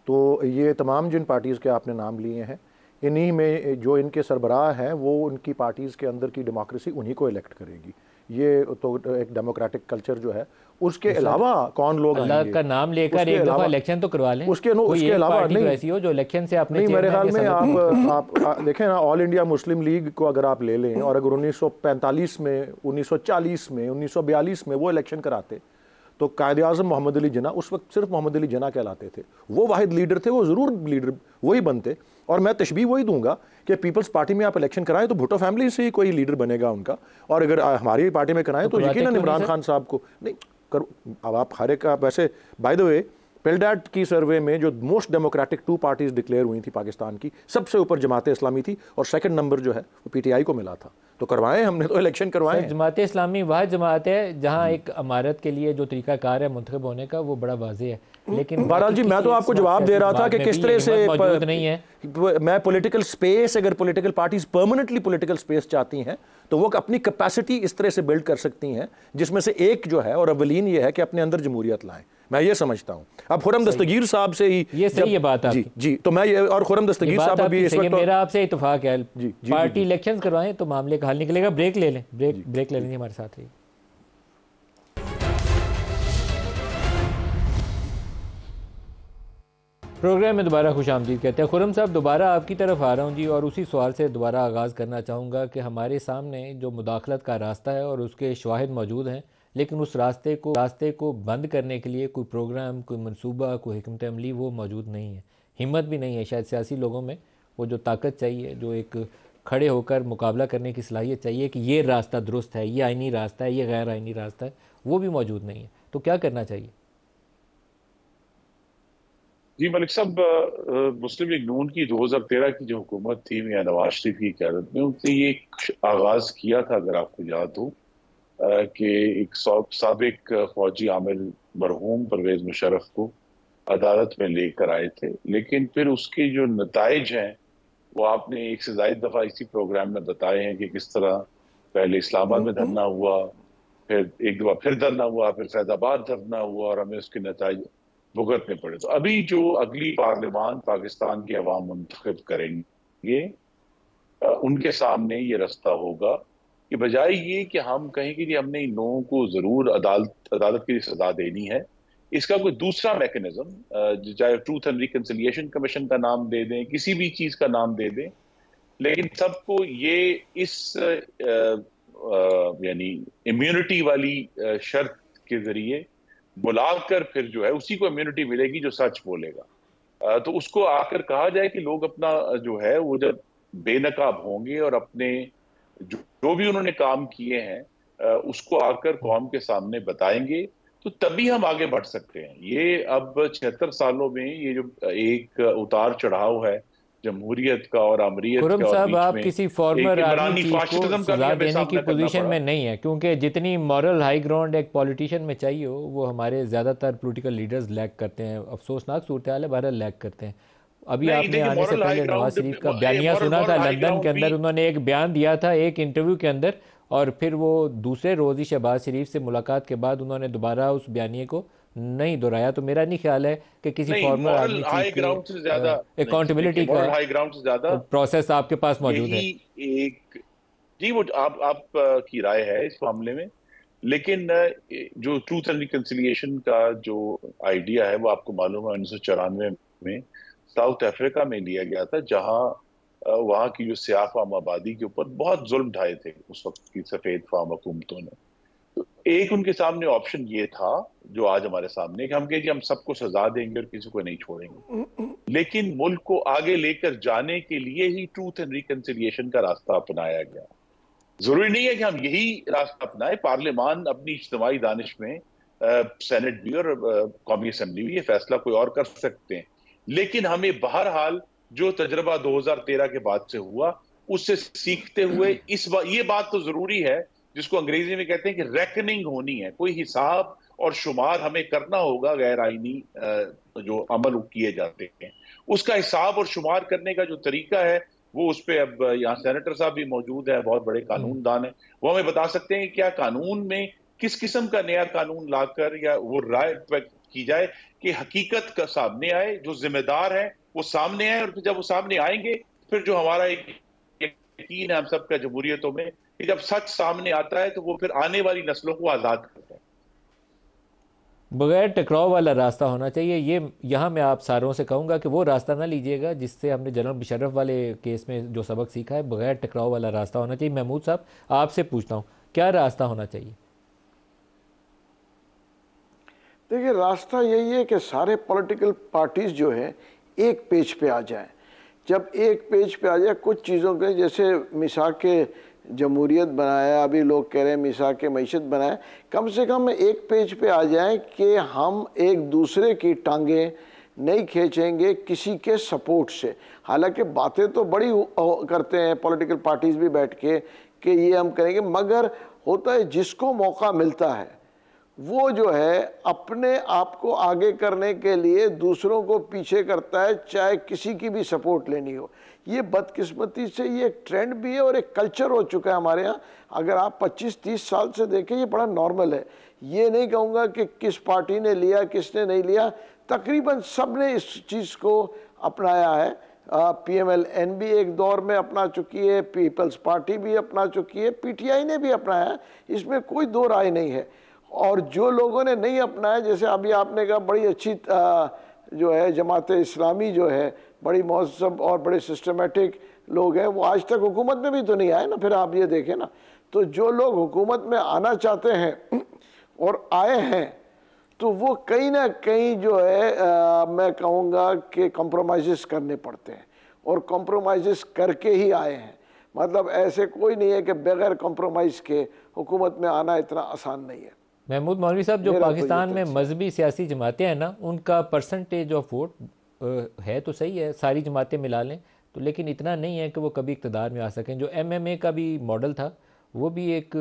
तो ये तमाम जिन पार्टीज़ के आपने नाम लिए हैं, इन्हीं में जो इनके सरबराह हैं वो उनकी पार्टीज़ के अंदर की डेमोक्रेसी उन्हीं को इलेक्ट करेगी। ये तो एक डेमोक्रेटिक कल्चर जो है। उसके अलावा कौन लोग अल्लाह का नाम लेकर एक दफ़ा इलेक्शन तो करवा लें। उसके अलावा नहीं ऐसी हो जो इलेक्शन से आपने नहीं, मेरे ख्याल में आप देखें ना, ऑल इंडिया मुस्लिम लीग को अगर आप ले लें और अगर 1945 में, 1940 में, 1942 में वो इलेक्शन कराते तो कायदे आज़म मोहम्मद अली जिन्ना, उस वक्त सिर्फ मोहम्मद अली जिन्ना कहलाते थे, वो वाहिद लीडर थे, वो ज़रूर लीडर वही बनते। और मैं तशबीह वही दूंगा कि पीपल्स पार्टी में आप इलेक्शन कराएं तो भुट्टो फैमिली से ही कोई लीडर बनेगा उनका, और अगर हमारी पार्टी में कराएं तो यकीनन इमरान खान साहब को नहीं करो। अब आप हर एक का, वैसे बाय द वे पेल्डैट की सर्वे में जो मोस्ट डेमोक्रेटिक 2 पार्टीज डिक्लेयर हुई थी पाकिस्तान की, सबसे ऊपर जमात इस्लामी थी और सेकंड नंबर जो है वो PTI को मिला था। तो करवाएं, हमने तो इलेक्शन करवाएं। जमात इस्लामी वह जमात है जहां एक अमारत के लिए जो तरीकाकार है मुंतखब होने का वो बड़ा वाज़ेह है। लेकिन बहरहाल जी, मैं तो आपको जवाब दे रहा था कि किस तरह से नहीं है। मैं पॉलिटिकल स्पेस, अगर political parties permanently political space चाहती हैं तो वो अपनी कैपेसिटी इस तरह से बिल्ड कर सकती हैं, जिसमें से एक जो है और अवलीन ये है कि अपने अंदर जमहूरियत लाएं। मैं ये समझता हूं। अब खुर्रम दस्तगीर साहब से ही ये सही है बात आपकी। जी तो मैं ये, और खुर्रम दस्तगीर साहब भी इस वक्त मेरा आपसे इत्तेफाक है, जी पार्टी इलेक्शंस करवाएं तो मामले का हल निकलेगा। ब्रेक ले लें, ब्रेक ले लेंगे, हमारे साथ ही। प्रोग्राम में दोबारा खुश आमदीद कहते हैं। खुर्रम साहब, दोबारा आपकी तरफ आ रहा हूँ जी, और उसी सवाल से दोबारा आगाज़ करना चाहूँगा कि हमारे सामने जो मुदाखलत का रास्ता है और उसके शवाहिद मौजूद हैं, लेकिन उस रास्ते को बंद करने के लिए कोई प्रोग्राम, कोई मंसूबा, कोई हिकमत अमली वो मौजूद नहीं है। हिम्मत भी नहीं है शायद सियासी लोगों में, वो जो ताकत चाहिए, जो एक खड़े होकर मुकाबला करने की सलाहियत चाहिए कि ये रास्ता दुरुस्त है, ये आइनी रास्ता है, ये गैर आइनी रास्ता है, वो भी मौजूद नहीं है। तो क्या करना चाहिए? जी मलिक साहब, मुस्लिम लीग नून की 2013 की जो हुकूमत थी मियां नवाज शरीफ की क़यादत में, उसने ये आगाज़ किया था, अगर आपको याद हो, कि एक साबिक फौजी आमिल मरहूम परवेज़ मुशर्रफ को अदालत में लेकर आए थे। लेकिन फिर उसके जो नताइज हैं वो आपने एक से ज़ायद दफ़ा इसी प्रोग्राम में बताए हैं कि किस तरह पहले इस्लामाबाद में धरना हुआ, फिर एक दफ़ा फिर धरना हुआ, फिर फैज़ाबाद धरना हुआ और हमें उसके नताइज भुगतने पड़े। तो अभी जो अगली पार्लियामान पाकिस्तान के अवाम मुंतखब करेंगे, उनके सामने ये रास्ता होगा कि बजाय ये कि हम कहें कि हमने इन लोगों को जरूर अदालत की सजा देनी है, इसका कोई दूसरा मैकेनिज्म, चाहे ट्रूथ एंड रिकंसिलिएशन कमीशन का नाम दे दें, किसी भी चीज का नाम दे दें, लेकिन सबको ये इस यानी इम्यूनिटी वाली शर्त के जरिए बुलाकर फिर जो है उसी को इम्यूनिटी मिलेगी जो सच बोलेगा। तो उसको आकर कहा जाए कि लोग अपना जो है वो जब बेनकाब होंगे और अपने जो भी उन्होंने काम किए हैं उसको आकर कौम के सामने बताएंगे, तो तभी हम आगे बढ़ सकते हैं। ये अब 76 सालों में ये जो एक उतार चढ़ाव है जमहूरियत का और अमरीयत खुर्रम का, और साहब, बीच आप में किसी एक फॉर्मर आर्मी इमरानी चीफ को फाशिज्म का भी सजा हमें देने की सामना करना पोजीशन पड़ा। में नहीं है, क्योंकि जितनी मॉरल हाई ग्राउंड एक पॉलिटिशियन में चाहिए हो वो हमारे ज़्यादातर पॉलिटिकल लीडर्स लैक करते हैं। अफसोसनाक सूरत हाल है, बहरहाल लैक करते हैं। अभी नहीं आपने देखिए, आने से मॉरल हाई पहले नवाज ग्राउंड, शरीफ का बयानिया सुना था मॉरल हाई लंदन के ग्राउंड अंदर, भी उन्होंने एक बयान दिया था एक इंटरव्यू के अंदर, और फिर वो दूसरे रोज़ ही शहबाज शरीफ से मुलाकात के बाद उन्होंने दोबारा उस बयानिए को नहीं दोहराया। तो मेरा नहीं ख्याल है कि किसी नहीं, farmer moral army chief high ground से ज्यादा के नहीं, देखिए अकाउंटेबिलिटी का मॉरल हाई ग्राउंड से ज्यादा प्रोसेस आपके पास मौजूद है। यही एक, जी वो आप की राय है इस मामले में, लेकिन जो ट्रूथ एंड रिकंसिलिएशन का जो आइडिया है वो आपको मालूम है 1994 में साउथ अफ्रीका में लिया गया था, जहां वहां की जो सियाह फाम आबादी के ऊपर बहुत जुल्म ढाए थे उस वक्त की सफेद फाम हुकूमतों ने। तो एक उनके सामने ऑप्शन ये था जो आज हमारे सामने, कि हम कहें कि हम सबको सजा देंगे और किसी को नहीं छोड़ेंगे, लेकिन मुल्क को आगे लेकर जाने के लिए ही ट्रूथ एंड रिकंसिलिएशन का रास्ता अपनाया गया। जरूरी नहीं है कि हम यही रास्ता अपनाएं, पार्लियामान अपनी इज्तिमाई दानिश में, सेनेट भी और कौमी असम्बली भी ये फैसला कोई और कर सकते हैं, लेकिन हमें बहरहाल जो तजर्बा 2013 के बाद से हुआ उससे सीखते हुए ये बात तो जरूरी है जिसको अंग्रेजी में कहते हैं कि रेकनिंग होनी है, कोई हिसाब और शुमार हमें करना होगा गैर आईनी जो अमल किए जाते हैं, उसका हिसाब और शुमार करने का जो तरीका है वो उस पर अब यहाँ सेनेटर साहब भी मौजूद है, बहुत बड़े कानूनदान है, वो हमें बता सकते हैं कि क्या कानून में किस किस्म का नया कानून लाकर या वो राय की जाए कि हकीकत का सामने आए, जो जिम्मेदार है वो सामने आए, और जब वो सामने आएंगे फिर जो हमारा एक यकीन है हम सबका जमहूरियतों में कि जब सच सामने आता है तो वो फिर आने वाली नस्लों को आज़ाद करता है। बगैर टकराव वाला रास्ता होना चाहिए। ये यहाँ मैं आप सारों से कहूँगा कि वो रास्ता ना लीजिएगा जिससे हमने जनरल मुशर्रफ वाले केस में जो सबक सीखा है, बगैर टकराव वाला रास्ता होना चाहिए। महमूद साहब, आपसे पूछता हूँ, क्या रास्ता होना चाहिए? देखिए, रास्ता यही है कि सारे पॉलिटिकल पार्टीज जो है एक पेज पे आ जाएं। जब एक पेज पे आ जाए कुछ चीज़ों के, जैसे मिसाक के जमहूरियत बनाया, अभी लोग कह रहे हैं मिसाक के मईशत बनाया, कम से कम एक पेज पे आ जाएं कि हम एक दूसरे की टांगें नहीं खींचेंगे किसी के सपोर्ट से। हालांकि बातें तो बड़ी करते हैं पॉलिटिकल पार्टीज भी बैठ के कि ये हम करेंगे, मगर होता है जिसको मौका मिलता है वो जो है अपने आप को आगे करने के लिए दूसरों को पीछे करता है, चाहे किसी की भी सपोर्ट लेनी हो। ये बदकिस्मती से ये एक ट्रेंड भी है और एक कल्चर हो चुका है हमारे यहाँ। अगर आप 25-30 साल से देखें ये बड़ा नॉर्मल है। ये नहीं कहूँगा कि किस पार्टी ने लिया किसने नहीं लिया, तकरीबन सब ने इस चीज़ को अपनाया है। PMLN भी एक दौर में अपना चुकी है, पीपल्स पार्टी भी अपना चुकी है, PTI ने भी अपनाया है, इसमें कोई दो राय नहीं है। और जो लोगों ने नहीं अपनाया, जैसे अभी आपने कहा बड़ी अच्छी जो है जमात इस्लामी जो है, बड़ी महज़ब और बड़े सिस्टमेटिक लोग हैं, वो आज तक हुकूमत में भी तो नहीं आए ना। फिर आप ये देखें ना, तो जो लोग हुकूमत में आना चाहते हैं और आए हैं तो वो कहीं ना कहीं जो है मैं कहूँगा कि कॉम्प्रोमाइज़ करने पड़ते हैं, और कॉम्प्रोमाइज़ करके ही आए हैं। मतलब ऐसे कोई नहीं है कि बगैर कॉम्प्रोमाइज़ के हुकूमत में आना इतना आसान नहीं है। महमूद मौलवी साहब, जो पाकिस्तान में मजहबी सियासी जमातें हैं ना, उनका परसेंटेज ऑफ वोट है तो सही है, सारी जमातें मिला लें तो, लेकिन इतना नहीं है कि वो कभी इक़्तिदार में आ सकें। जो MMA का भी मॉडल था वो भी एक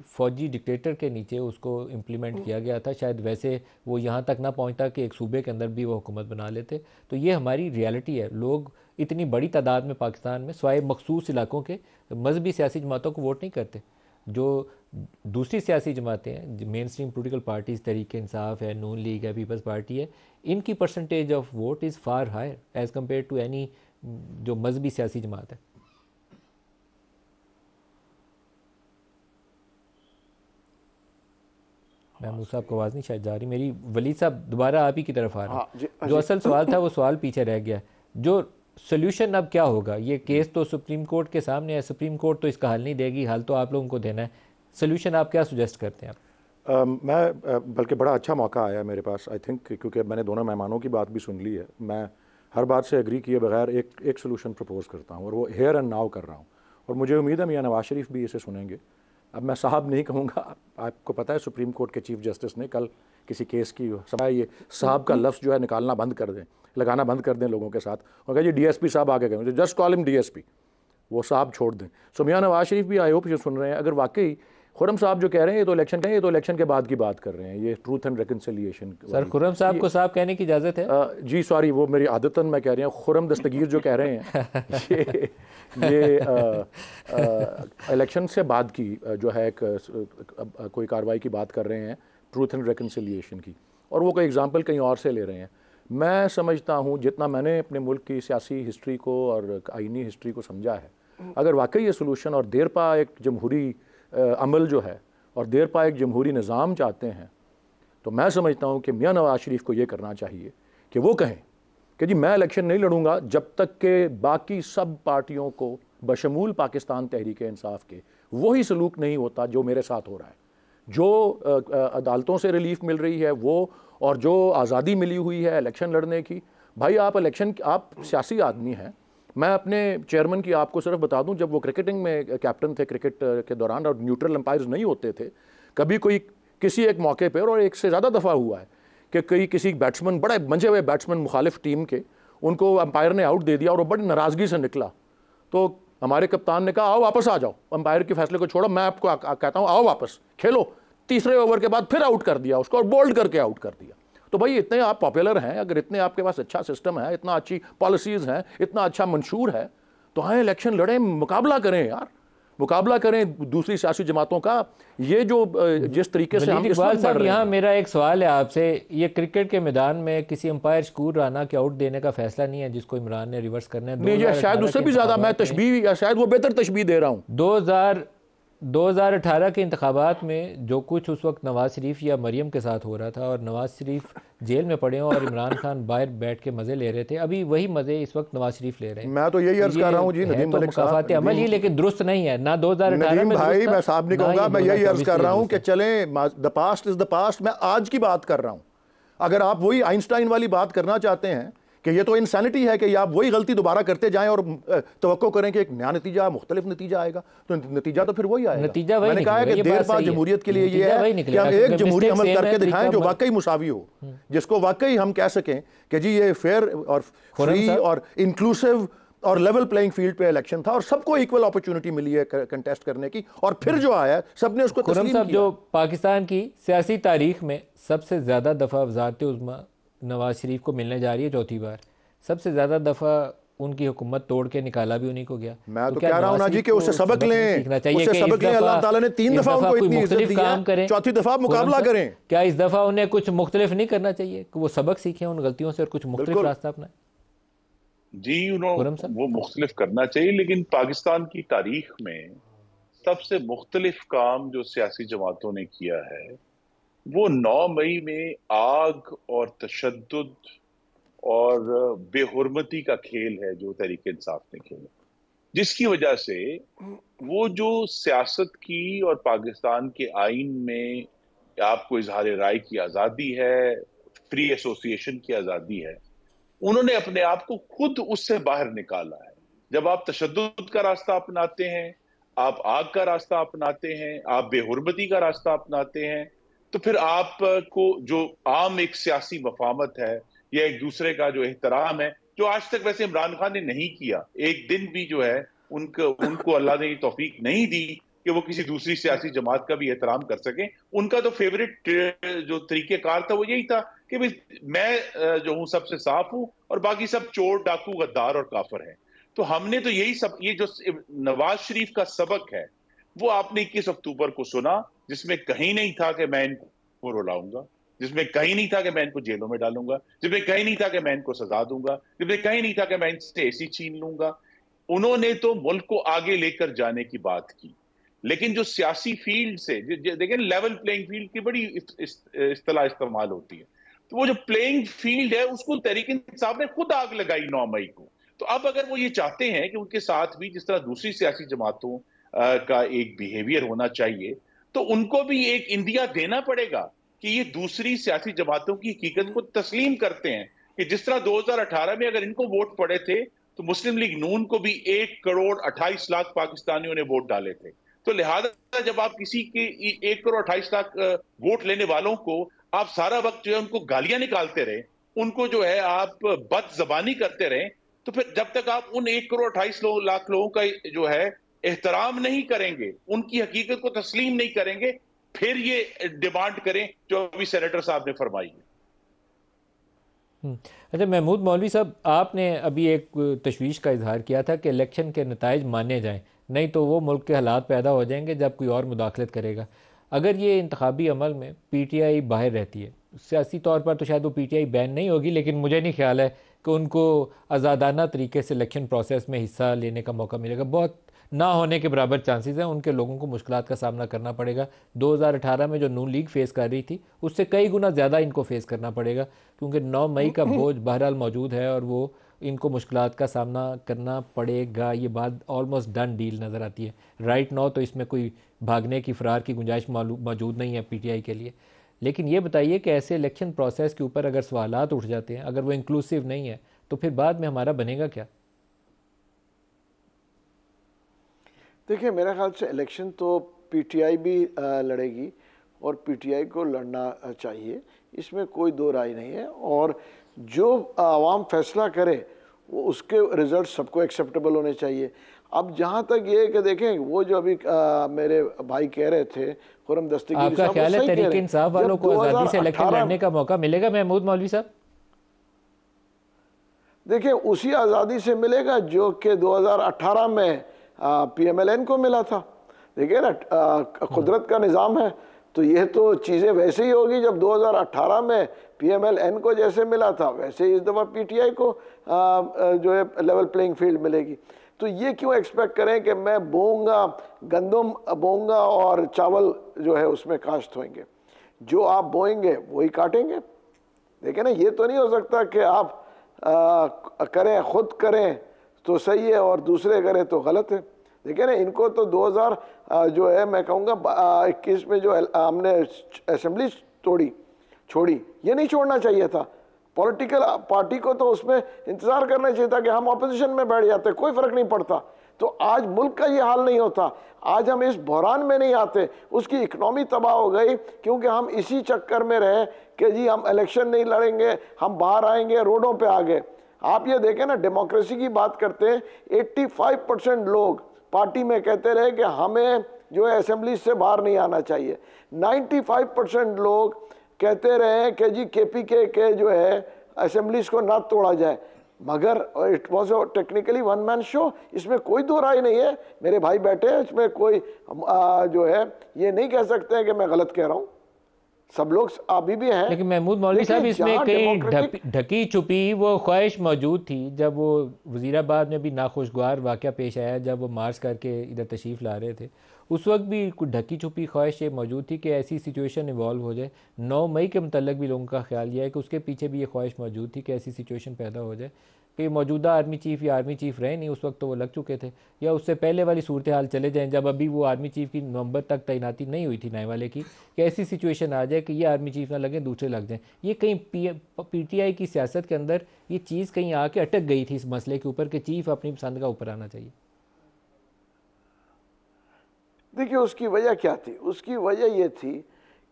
फ़ौजी डिक्टेटर के नीचे उसको इम्प्लीमेंट किया गया था, शायद वैसे वो यहाँ तक ना पहुँचता कि एक सूबे के अंदर भी वो हुकूमत बना लेते। तो ये हमारी रियलिटी है। लोग इतनी बड़ी तादाद में पाकिस्तान में स्वाय मखसूस इलाकों के मजहबी सियासी जमातों को वोट नहीं करते। जो दूसरी सियासी जमातें हैं, mainstream political parties, Tehreek Insaf है, नून लीग है, पीपल्स पार्टी है, इनकी percentage of vote is far higher as compare to any जो मजहबी सियासी जमात है। महमूद साहब को आवाज़ नहीं शायद जा रही मेरी। वलीद साहब, दोबारा आप ही की तरफ आ रहा है। जो असल सवाल था वो सवाल पीछे रह गया। जो सोल्यूशन अब क्या होगा? ये केस तो सुप्रीम कोर्ट के सामने है, सुप्रीम कोर्ट तो इसका हल नहीं देगी, हल तो आप लोगों को देना है। सोल्यूशन आप क्या सुजेस्ट करते हैं आप? मैं बल्कि बड़ा अच्छा मौका आया मेरे पास, आई थिंक, क्योंकि मैंने दोनों मेहमानों की बात भी सुन ली है। मैं हर बात से एग्री किए बगैर एक सोल्यूशन प्रपोज करता हूँ, और वो हेयर एंड नाउ कर रहा हूँ, और मुझे उम्मीद है मियां नवाज शरीफ भी इसे सुनेंगे। अब मैं साहब नहीं कहूँगा, आपको पता है सुप्रीम कोर्ट के चीफ जस्टिस ने कल किसी केस की समय ये साहब का लफ्ज़ जो है निकालना बंद कर दें, लगाना बंद कर दें लोगों के साथ, और कहा जी DSP साहब आगे गए, जस्ट कॉल हिम DSP, वो साहब छोड़ दें। सो मियां नवाज शरीफ भी आई होप ये सुन रहे हैं। अगर वाकई खुर्रम साहब जो कह रहे हैं ये तो इलेक्शन के बाद की बात कर रहे हैं, ये truth and reconciliation. Sir Khurram साहब को साहब कहने की इजाज़त है? जी सॉरी, वो मेरी आदतन मैं कह रही हूँ, खुर्रम दस्तगीर जो कह रहे हैं ये इलेक्शन से बाद की जो है कोई कार्रवाई की बात कर रहे हैं, ट्रूथ एंड रिकन्सिलिएशन की, और वो कोई एग्जाम्पल कहीं और से ले रहे हैं। मैं समझता हूँ जितना मैंने अपने मुल्क की सियासी हिस्ट्री को और आइनी हिस्ट्री को समझा है, अगर वाकई ये सोल्यूशन और देर पा एक जमहूरी अमल जो है और देर पा एक जमहूरी निज़ाम चाहते हैं, तो मैं समझता हूँ कि मियां नवाज शरीफ को ये करना चाहिए कि वो कहें कि जी मैं इलेक्शन नहीं लड़ूंगा जब तक के बाकी सब पार्टियों को बशमूल पाकिस्तान तहरीक इंसाफ के वही सलूक नहीं होता जो मेरे साथ हो रहा है, जो अदालतों से रिलीफ मिल रही है वो, और जो आज़ादी मिली हुई है इलेक्शन लड़ने की। भाई आप आप सियासी आदमी हैं। मैं अपने चेयरमैन की आपको सिर्फ बता दूं, जब वो क्रिकेटिंग में कैप्टन थे क्रिकेट के दौरान और न्यूट्रल अंपायर्स नहीं होते थे, कभी कोई किसी एक मौके पर, और एक से ज़्यादा दफ़ा हुआ है कि किसी बैट्समैन, बड़े मंजे हुए बैट्समैन मुखालिफ टीम के, उनको अंपायर ने आउट दे दिया और वो बड़ी नाराज़गी से निकला, तो हमारे कप्तान ने कहा आओ वापस आ जाओ, अंपायर के फैसले को छोड़ो, मैं आपको कहता हूँ आओ वापस खेलो। तीसरे ओवर के बाद फिर आउट कर दिया उसको, और बोल्ड करके आउट कर दिया। तो भाई इतने आप पॉपुलर हैं, अगर इतने आपके पास अच्छा सिस्टम है, इतना अच्छी पॉलिसीज़ हैं, इतना अच्छा मंशूर है, तो हाँ इलेक्शन लड़ें, मुकाबला करें यार, मुकाबला करें दूसरी सियासी जमातों का। ये जो जिस तरीके से हम इकबाल साहब, यहाँ मेरा एक सवाल है आपसे, ये क्रिकेट के मैदान में किसी अंपायर शकूर राना के आउट देने का फैसला नहीं है जिसको इमरान ने रिवर्स करना है? नहीं, शायद उससे भी ज़्यादा मैं तशबीह, या शायद वो बेहतर तशबीह दे रहा हूँ। 2018 के इंतखाबात में जो कुछ उस वक्त नवाज शरीफ या मरियम के साथ हो रहा था, और नवाज शरीफ जेल में पड़े हों और इमरान खान बाहर बैठ के मज़े ले रहे थे, अभी वही मज़े इस वक्त नवाज शरीफ ले रहे हैं। मैं तो यही अर्ज कर रहा हूँ जी नदीम मलिक साहब, मुकाफात अमल ही, लेकिन दुरुस्त नहीं है ना 2018 में। भाई मैं साहब नहीं कहूँगा, मैं यही अर्ज कर रहा हूँ कि चलें, the past is the past. मैं आज की बात कर रहा हूँ। अगर आप वही आइंस्टाइन वाली बात करना चाहते हैं कि ये तो इंसानिटी है कि आप वही गलती दोबारा करते जाएं और तवक्को करें कि एक नया नतीजा, मुख्तलिफ नतीजा आएगा, तो नतीजा तो फिर वही आएगा। नतीजा वही मैंने कहा है कि देर बाद जमहूरियत के लिए ये है कि हम एक जमहूरी अमल करके दिखाएं जो वाकई मुसावी हो, जिसको वाकई हम कह सकें कि जी ये फेयर और फ्री और इंक्लूसिव और लेवल प्लेइंग फील्ड पे इलेक्शन था और सबको इक्वल अपॉर्चुनिटी मिली है कंटेस्ट करने की, और फिर जो आया सबने उसको तस्लीम किया। जो पाकिस्तान की सियासी तारीख में सबसे ज़्यादा दफ़ा वज़ारत उज़्मा नवाज शरीफ को मिलने जा रही है, चौथी बार, सबसे ज़्यादा दफ़ा उनकी हुकूमत तोड़ के निकाला भी उन्हीं को गया। मैं तो कह रहा हूं ना जी कि उससे सबक लें, उससे सबक लें। अल्लाह ताला ने 3 दफ़ा उनको इतनी इज्जत दी है, चौथी दफ़ा मुकाबला करें। क्या इस दफ़ा उन्हें कुछ मुख्तलिफ नहीं करना चाहिए कि वो सबक सीखें उन गलतियों से और कुछ मुख्तलिफ रास्ता अपनाएं? जी, उन्होंने वो मुख्तलिफ करना चाहिए, लेकिन पाकिस्तान की तारीख में सबसे मुख्तलिफ काम जो सियासी जमातों ने किया है वो 9 मई में आग और तशद्दुद और बेहुरमती का खेल है जो तहरीक इंसाफ ने खेला, जिसकी वजह से वो जो सियासत की और पाकिस्तान के आईन में आपको इजहार राय की आज़ादी है, फ्री एसोसिएशन की आज़ादी है, उन्होंने अपने आप को खुद उससे बाहर निकाला है। जब आप तशद्दुद का रास्ता अपनाते हैं, आप आग का रास्ता अपनाते हैं, आप बेहुरमती का रास्ता अपनाते हैं, तो फिर आपको जो आम एक सियासी मफामत है या एक दूसरे का जो एहतराम है, जो आज तक वैसे इमरान खान ने नहीं किया, एक दिन भी जो है उनको अल्लाह ने तौफीक नहीं दी कि वो किसी दूसरी सियासी जमात का भी एहतराम कर सके। उनका तो फेवरेट जो तरीकेकार था वो यही था कि भाई मैं जो हूं सबसे साफ हूं और बाकी सब चोर, डाकू, गद्दार और काफर हैं। तो हमने तो यही सब, ये जो नवाज शरीफ का सबक है वो आपने 21 अक्टूबर को सुना, जिसमें कहीं नहीं था कि मैं इनको रुलाऊंगा, जिसमें कहीं नहीं था कि मैं इनको जेलों में डालूंगा, जिसमें कहीं नहीं था कि मैं इनको सजा दूंगा, जिसमें कहीं नहीं था कि मैं इनसे एसी छीन लूंगा। उन्होंने तो मुल्क को आगे लेकर जाने की बात की, लेकिन जो सियासी फील्ड से देखें, लेवल प्लेइंग फील्ड की बड़ी इस्तेलाह इस्तेमाल होती है, तो वो जो प्लेइंग फील्ड है उसको तहरीक इंसाफ ने खुद आग लगाई 9 मई को। तो अब अगर वो ये चाहते हैं कि उनके साथ भी जिस तरह दूसरी सियासी जमातों का एक बिहेवियर होना चाहिए, तो उनको भी एक इंदिया देना पड़ेगा कि ये दूसरी सियासी जमातों की हकीकत को तस्लीम करते हैं कि जिस तरह 2018 में अगर इनको वोट पड़े थे तो मुस्लिम लीग नून को भी 1 करोड़ 28 लाख पाकिस्तानियों ने वोट डाले थे। तो लिहाजा जब आप किसी के 1 करोड़ 28 लाख वोट लेने वालों को आप सारा वक्त जो है उनको गालियां निकालते रहे, उनको जो है आप बदजबानी करते रहे, तो फिर जब तक आप उन 1 करोड़ 28 लाख लोगों का जो है एहतराम नहीं करेंगे, उनकी हकीकत को तस्लीम नहीं करेंगे, फिर ये डिमांड करें जो अभी सेनेटर साहब ने फरमाई है। अच्छा महमूद मौलवी साहब, आपने अभी एक तशवीश का इजहार किया था कि इलेक्शन के नताइज माने जाएं, नहीं तो वो मुल्क के हालात पैदा हो जाएंगे जब कोई और मुदाखलत करेगा। अगर ये इंतखाबी अमल में पीटीआई बाहर रहती है, सियासी तौर पर तो शायद वो पीटीआई बैन नहीं होगी, लेकिन मुझे नहीं ख्याल है कि उनको आज़ादाना तरीके से इलेक्शन प्रोसेस में हिस्सा लेने का मौका मिलेगा। बहुत ना होने के बराबर चांसेस हैं, उनके लोगों को मुश्किलात का सामना करना पड़ेगा। 2018 में जो नून लीग फेस कर रही थी उससे कई गुना ज़्यादा इनको फेस करना पड़ेगा, क्योंकि 9 मई का बोझ बहरहाल मौजूद है और वो इनको मुश्किलात का सामना करना पड़ेगा। ये बात ऑलमोस्ट डन डील नज़र आती है राइट नाउ, तो इसमें कोई भागने की फ़रार की गुंजाइश मौजूद नहीं है पीटीआई के लिए। लेकिन ये बताइए कि ऐसे इलेक्शन प्रोसेस के ऊपर अगर सवालात उठ जाते हैं, अगर वो इंक्लूसिव नहीं है, तो फिर बाद में हमारा बनेगा क्या? देखिए मेरे ख्याल से इलेक्शन तो पीटीआई भी लड़ेगी और पीटीआई को लड़ना चाहिए, इसमें कोई दो राय नहीं है। और जो आवाम फैसला करे वो उसके रिजल्ट सबको एक्सेप्टेबल होने चाहिए। अब जहाँ तक ये कि देखें वो जो अभी मेरे भाई कह रहे थे खुरम दस्तगीर, आपका ख्याल है तहरीक इंसाफ वालों को आज़ादी से इलेक्शन लड़ने का मौका मिलेगा महमूद मौलवी साहब? देखिए उसी आज़ादी से मिलेगा जो कि 2018 में पीएमएलएन को मिला था। देखिए ना कुदरत का निज़ाम है, तो ये तो चीज़ें वैसे ही होगी। जब 2018 में पीएमएलएन को जैसे मिला था वैसे ही इस दफ़ा पीटीआई को जो है लेवल प्लेइंग फील्ड मिलेगी। तो ये क्यों एक्सपेक्ट करें कि मैं बोऊंगा, गंदम बोऊंगा और चावल जो है उसमें काश्त होंगे। जो आप बोएंगे वही काटेंगे। देखिए ना, ये तो नहीं हो सकता कि आप करें, खुद करें तो सही है और दूसरे करें तो गलत है। देखिए ना, इनको तो 2000 जो है मैं कहूँगा 21 में जो हमने असेंबली छोड़ी, ये नहीं छोड़ना चाहिए था। पॉलिटिकल पार्टी को तो उसमें इंतज़ार करना चाहिए था कि हम ऑपोजिशन में बैठ जाते, कोई फ़र्क नहीं पड़ता। तो आज मुल्क का ये हाल नहीं होता, आज हम इस बहरान में नहीं आते। उसकी इकनॉमी तबाह हो गई क्योंकि हम इसी चक्कर में रहे कि जी हम इलेक्शन नहीं लड़ेंगे, हम बाहर आएंगे, रोडों पे आ गए। आप ये देखें ना, डेमोक्रेसी की बात करते हैं, 85% लोग पार्टी में कहते रहे कि हमें जो है असेंबली से बाहर नहीं आना चाहिए। 95% लोग कहते रहे कि जी केपीके के जो है असेंबलीज को ना तोड़ा जाए। मगर it was technically one man show, इसमें कोई दो राय नहीं है। मेरे भाई बैठे हैं, इसमें कोई जो है ये नहीं कह सकते हैं कि मैं गलत कह रहा हूँ, सब लोग अभी भी हैं। लेकिन महमूद मौलवी साहब, इसमें कई ढकी छुपी वो ख्वाहिश मौजूद थी। जब वो वज़ीराबाद में भी नाखुशगवार वाक़या पेश आया, जब वो मार्च करके इधर तशरीफ़ ला रहे थे, उस वक्त भी कुछ ढकी छुपी ख्वाहिश ये मौजूद थी कि ऐसी सिचुएशन इवॉल्व हो जाए। 9 मई के मतलब भी लोगों का ख्याल यह है कि उसके पीछे भी ये ख्वाहिश मौजूद थी कि ऐसी सिचुएशन पैदा हो जाए कि मौजूदा आर्मी चीफ़ या आर्मी चीफ़ रहे नहीं, उस वक्त तो वो लग चुके थे, या उससे पहले वाली सूरत हाल चले जाएँ जब अभी वो आर्मी चीफ़ की नवंबर तक तैनाती नहीं हुई थी नए वाले की, कि ऐसी सिचुएशन आ जाए कि ये आर्मी चीफ़ ना लगें, दूसरे लग जाएँ। ये कहीं पीटीआई की सियासत के अंदर ये चीज़ कहीं आके अटक गई थी इस मसले के ऊपर कि चीफ़ अपनी पसंद का ऊपर आना चाहिए। देखिए उसकी वजह क्या थी? उसकी वजह ये थी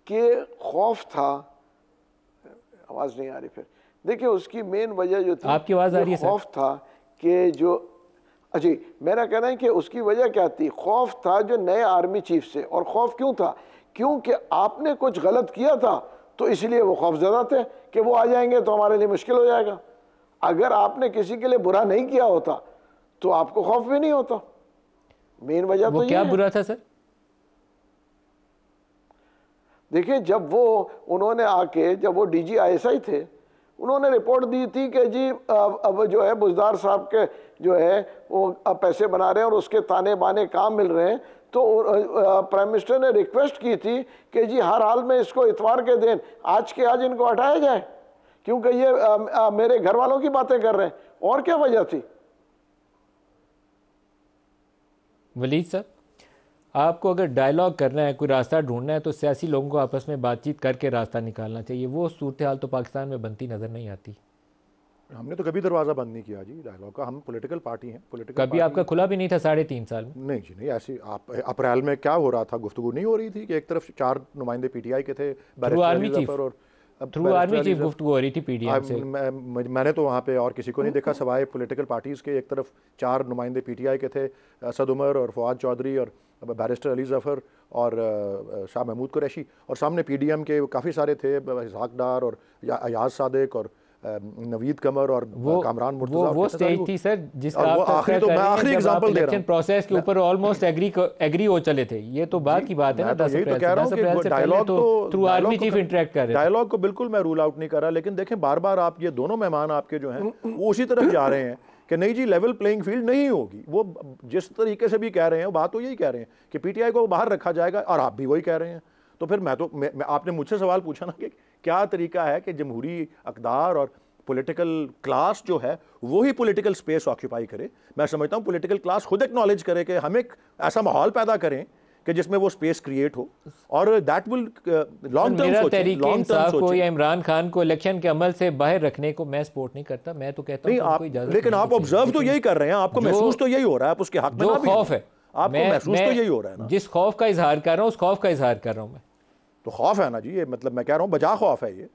कि खौफ था। आवाज़ नहीं आ रही फिर। देखिए उसकी मेन वजह जो थी, आपकी आवाज़ आ रही है? खौफ था कि जो जी मेरा कहना है कि उसकी वजह क्या थी? खौफ था जो नए आर्मी चीफ से। और खौफ क्यों था? क्योंकि आपने कुछ गलत किया था, तो इसलिए वो खौफजदा थे कि वो आ जाएंगे तो हमारे लिए मुश्किल हो जाएगा। अगर आपने किसी के लिए बुरा नहीं किया होता तो आपको खौफ भी नहीं होता। मेन वजह तो क्या बुरा था सर? देखिए जब वो उन्होंने आके, जब वो डीजी आईएसआई थे, उन्होंने रिपोर्ट दी थी कि जी अब जो है बुजदार साहब के जो है वो पैसे बना रहे हैं और उसके ताने बाने काम मिल रहे हैं। तो प्राइम मिनिस्टर ने रिक्वेस्ट की थी कि जी हर हाल में इसको इतवार के दिन आज के आज इनको हटाया जाए, क्योंकि ये मेरे घर वालों की बातें कर रहे हैं। और क्या वजह थी? वलीद साहब, आपको अगर डायलॉग करना है, कोई रास्ता ढूंढना है, तो सियासी लोगों को आपस में बातचीत करके रास्ता निकालना चाहिए। वो सूरत हाल तो पाकिस्तान में बनती नज़र नहीं आती। हमने तो कभी दरवाज़ा बंद नहीं किया जी डायलॉग का। हम पॉलिटिकल पार्टी हैं, पॉलिटिकल कभी आपका खुला भी नहीं था 3.5 साल में? नहीं जी नहीं। ऐसी आप अप्रैल में क्या हो रहा था, गुफ्तगू नहीं हो रही थी कि एक तरफ 4 नुमाइंदे पीटीआई के थे, थ्रू आर्मी चीफ गुफ्तगू हो रही थी पीडीएम से। मैंने तो वहाँ पे और किसी को नहीं देखा सिवाय पॉलिटिकल पार्टीज़ के। एक तरफ 4 नुमाइंदे पीटीआई के थे, असद उमर और फवाद चौधरी और बैरिस्टर अली जफ़र और शाह महमूद कुरैशी, और सामने पीडीएम के काफ़ी सारे थे, इसहाक डार और अयाज सादिक और नवीद कमर और कामरान मुर्तज़ा। वो स्टेज थी सर जिसका आप आखिरी, तो मैं आखिरी एग्जांपल दे रहा हूं, प्रोसेस के ऊपर ऑलमोस्ट एग्री हो चले थे। ये तो बात की बात है ना। 10 अप्रैल तो कह रहा हूं कि डायलॉग तो थ्रू आर्मी चीफ इंटरेक्ट कर रहे हैं। डायलॉग को बिल्कुल मैं रूल आउट नहीं कर रहा, लेकिन देखें बार बार आप ये दोनों मेहमान आपके जो हैं वो उसी तरफ जा रहे हैं कि नहीं जी लेवल प्लेइंग फील्ड नहीं होगी। वो जिस तरीके से भी कह रहे हैं बात तो यही कह रहे हैं कि पीटीआई को बाहर रखा जाएगा, और आप भी वही कह रहे हैं। तो फिर आपने मुझसे सवाल पूछा ना कि क्या तरीका है कि जमहूरी अक़दार और पॉलिटिकल क्लास जो है वो ही पॉलिटिकल स्पेस ऑक्यूपाई करे। मैं समझता हूँ पॉलिटिकल क्लास खुद एक्नॉलेज करे कि हम एक ऐसा माहौल पैदा करें कि जिसमें वो स्पेस क्रिएट हो, और दैट विल लॉन्ग टर्म सोचें। या इमरान खान को इलेक्शन के अमल से बाहर रखने को मैं सपोर्ट नहीं करता। मैं तो कहता हूं आप, लेकिन आप ऑब्जर्व तो यही कर रहे हैं, आपको महसूस तो यही हो रहा है, आप उसके हक में जो खौफ है आपको महसूस तो यही हो रहा है ना। जिस खौफ का इजहार कर रहा हूँ उस खौफ का इजहार कर रहा हूँ मैं। तो खौफ है ना जी, ये मतलब मैं कह रहा हूँ बजा खौफ है ये।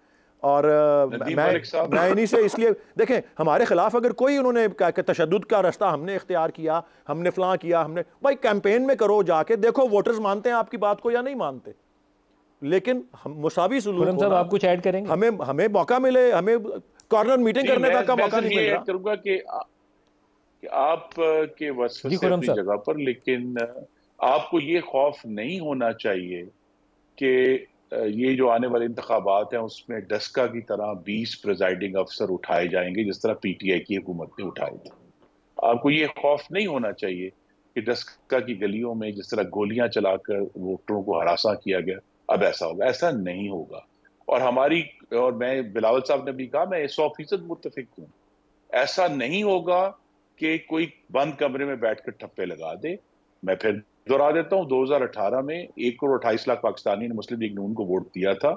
और मैं इन्हीं से इसलिए देखें हमारे खिलाफ अगर कोई उन्होंने तशद्दुद का रास्ता हमने इख्तियार किया, हमने फलां किया, हमने भाई कैंपेन में करो जाके देखो वोटर्स मानते हैं आपकी बात को या नहीं मानते, लेकिन हम मुसावी सुलूक साहब आप कुछ ऐड करेंगे? हमें मौका मिले, हमें कॉर्नर मीटिंग करने का मौका नहीं मिल रहा। करूंगा कि आप के वस्फ़ से अपनी जगह पर, लेकिन आपको ये खौफ नहीं होना चाहिए कि ये जो आने वाले इंतखाबात हैं उसमें डस्का की तरह 20 प्रिजाइडिंग अफसर उठाए जाएंगे जिस तरह पीटीआई की हुकूमत ने उठाए थे। आपको ये खौफ नहीं होना चाहिए कि डस्का की गलियों में जिस तरह गोलियां चलाकर वोटरों को हरासा किया गया अब ऐसा होगा। ऐसा नहीं होगा। और मैं बिलावल साहब ने भी कहा, मैं 100% मुत्तफिक हूँ। ऐसा नहीं होगा कि कोई बंद कमरे में बैठकर ठप्पे लगा दे। मैं फिर दोहरा देता हूँ, 2018 में 1 करोड़ 28 लाख पाकिस्तानी ने मुस्लिम लीग नून को वोट दिया था।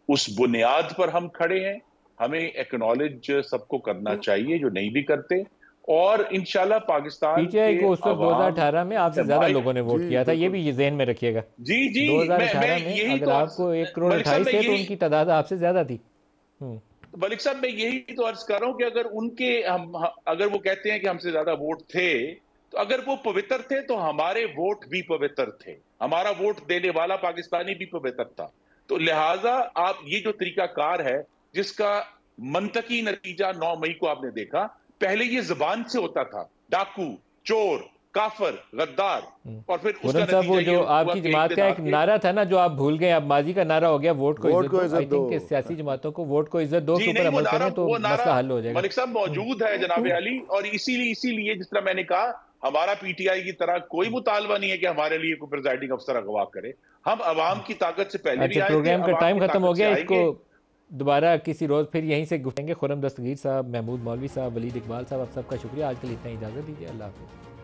उस बुनियाद पर हम खड़े हैं। हमें एक्नॉलेज सबको करना चाहिए जो नहीं भी करते, और इंशाल्लाह पाकिस्तान पीटीआई को उस वक्त 2018 में आपसे ज्यादा लोगों ने वोट किया था, ये भी ज़हन में रखिएगा। जी 2018 में अगर आपको 1 करोड़ 28 थे तो उनकी तादाद आपसे ज्यादा थी। मलिक साहब मैं यही तो अर्ज कर रहा हूँ कि अगर वो कहते हैं कि हमसे ज्यादा वोट थे, तो अगर वो पवित्र थे तो हमारे वोट भी पवित्र थे, हमारा वोट देने वाला पाकिस्तानी भी पवित्र था। तो लिहाजा आप ये जो तरीकाकार है जिसका मंतकी नतीजा 9 मई को आपने देखा, पहले ये जुबान से होता था, डाकू, चोर, काफर, गद्दार, और फिर उसका नतीजा वो जो आपकी जमात का एक नारा था ना जो आप भूल गए, अब माजी का नारा हो गया वोट को इज्जत दो। आई थिंक सियासी जमातों को वोट को इज्जत दो के ऊपर अमल करें तो मसला हल हो जाएगा। मलिक साहब मौजूद है जनाब अली, और इसीलिए जिस तरह मैंने कहा हमारा पीटीआई की तरह कोई मुतालबा नहीं है कि हमारे लिए कोई प्रिजाइडिंग अफसर अगवा करे। हम अवाम की ताकत से पहले भी आए थे। प्रोग्राम का टाइम खत्म हो गया, इसको दोबारा किसी रोज फिर यहीं से गुफ्तेंगे। खुर्रम दस्तगीर साहब, महमूद मौलवी साहब, वलीद इकबाल साहब, आप सबका शुक्रिया। आज के लिए इतना इजाजत दीजिए। अल्लाह हाफ़िज़।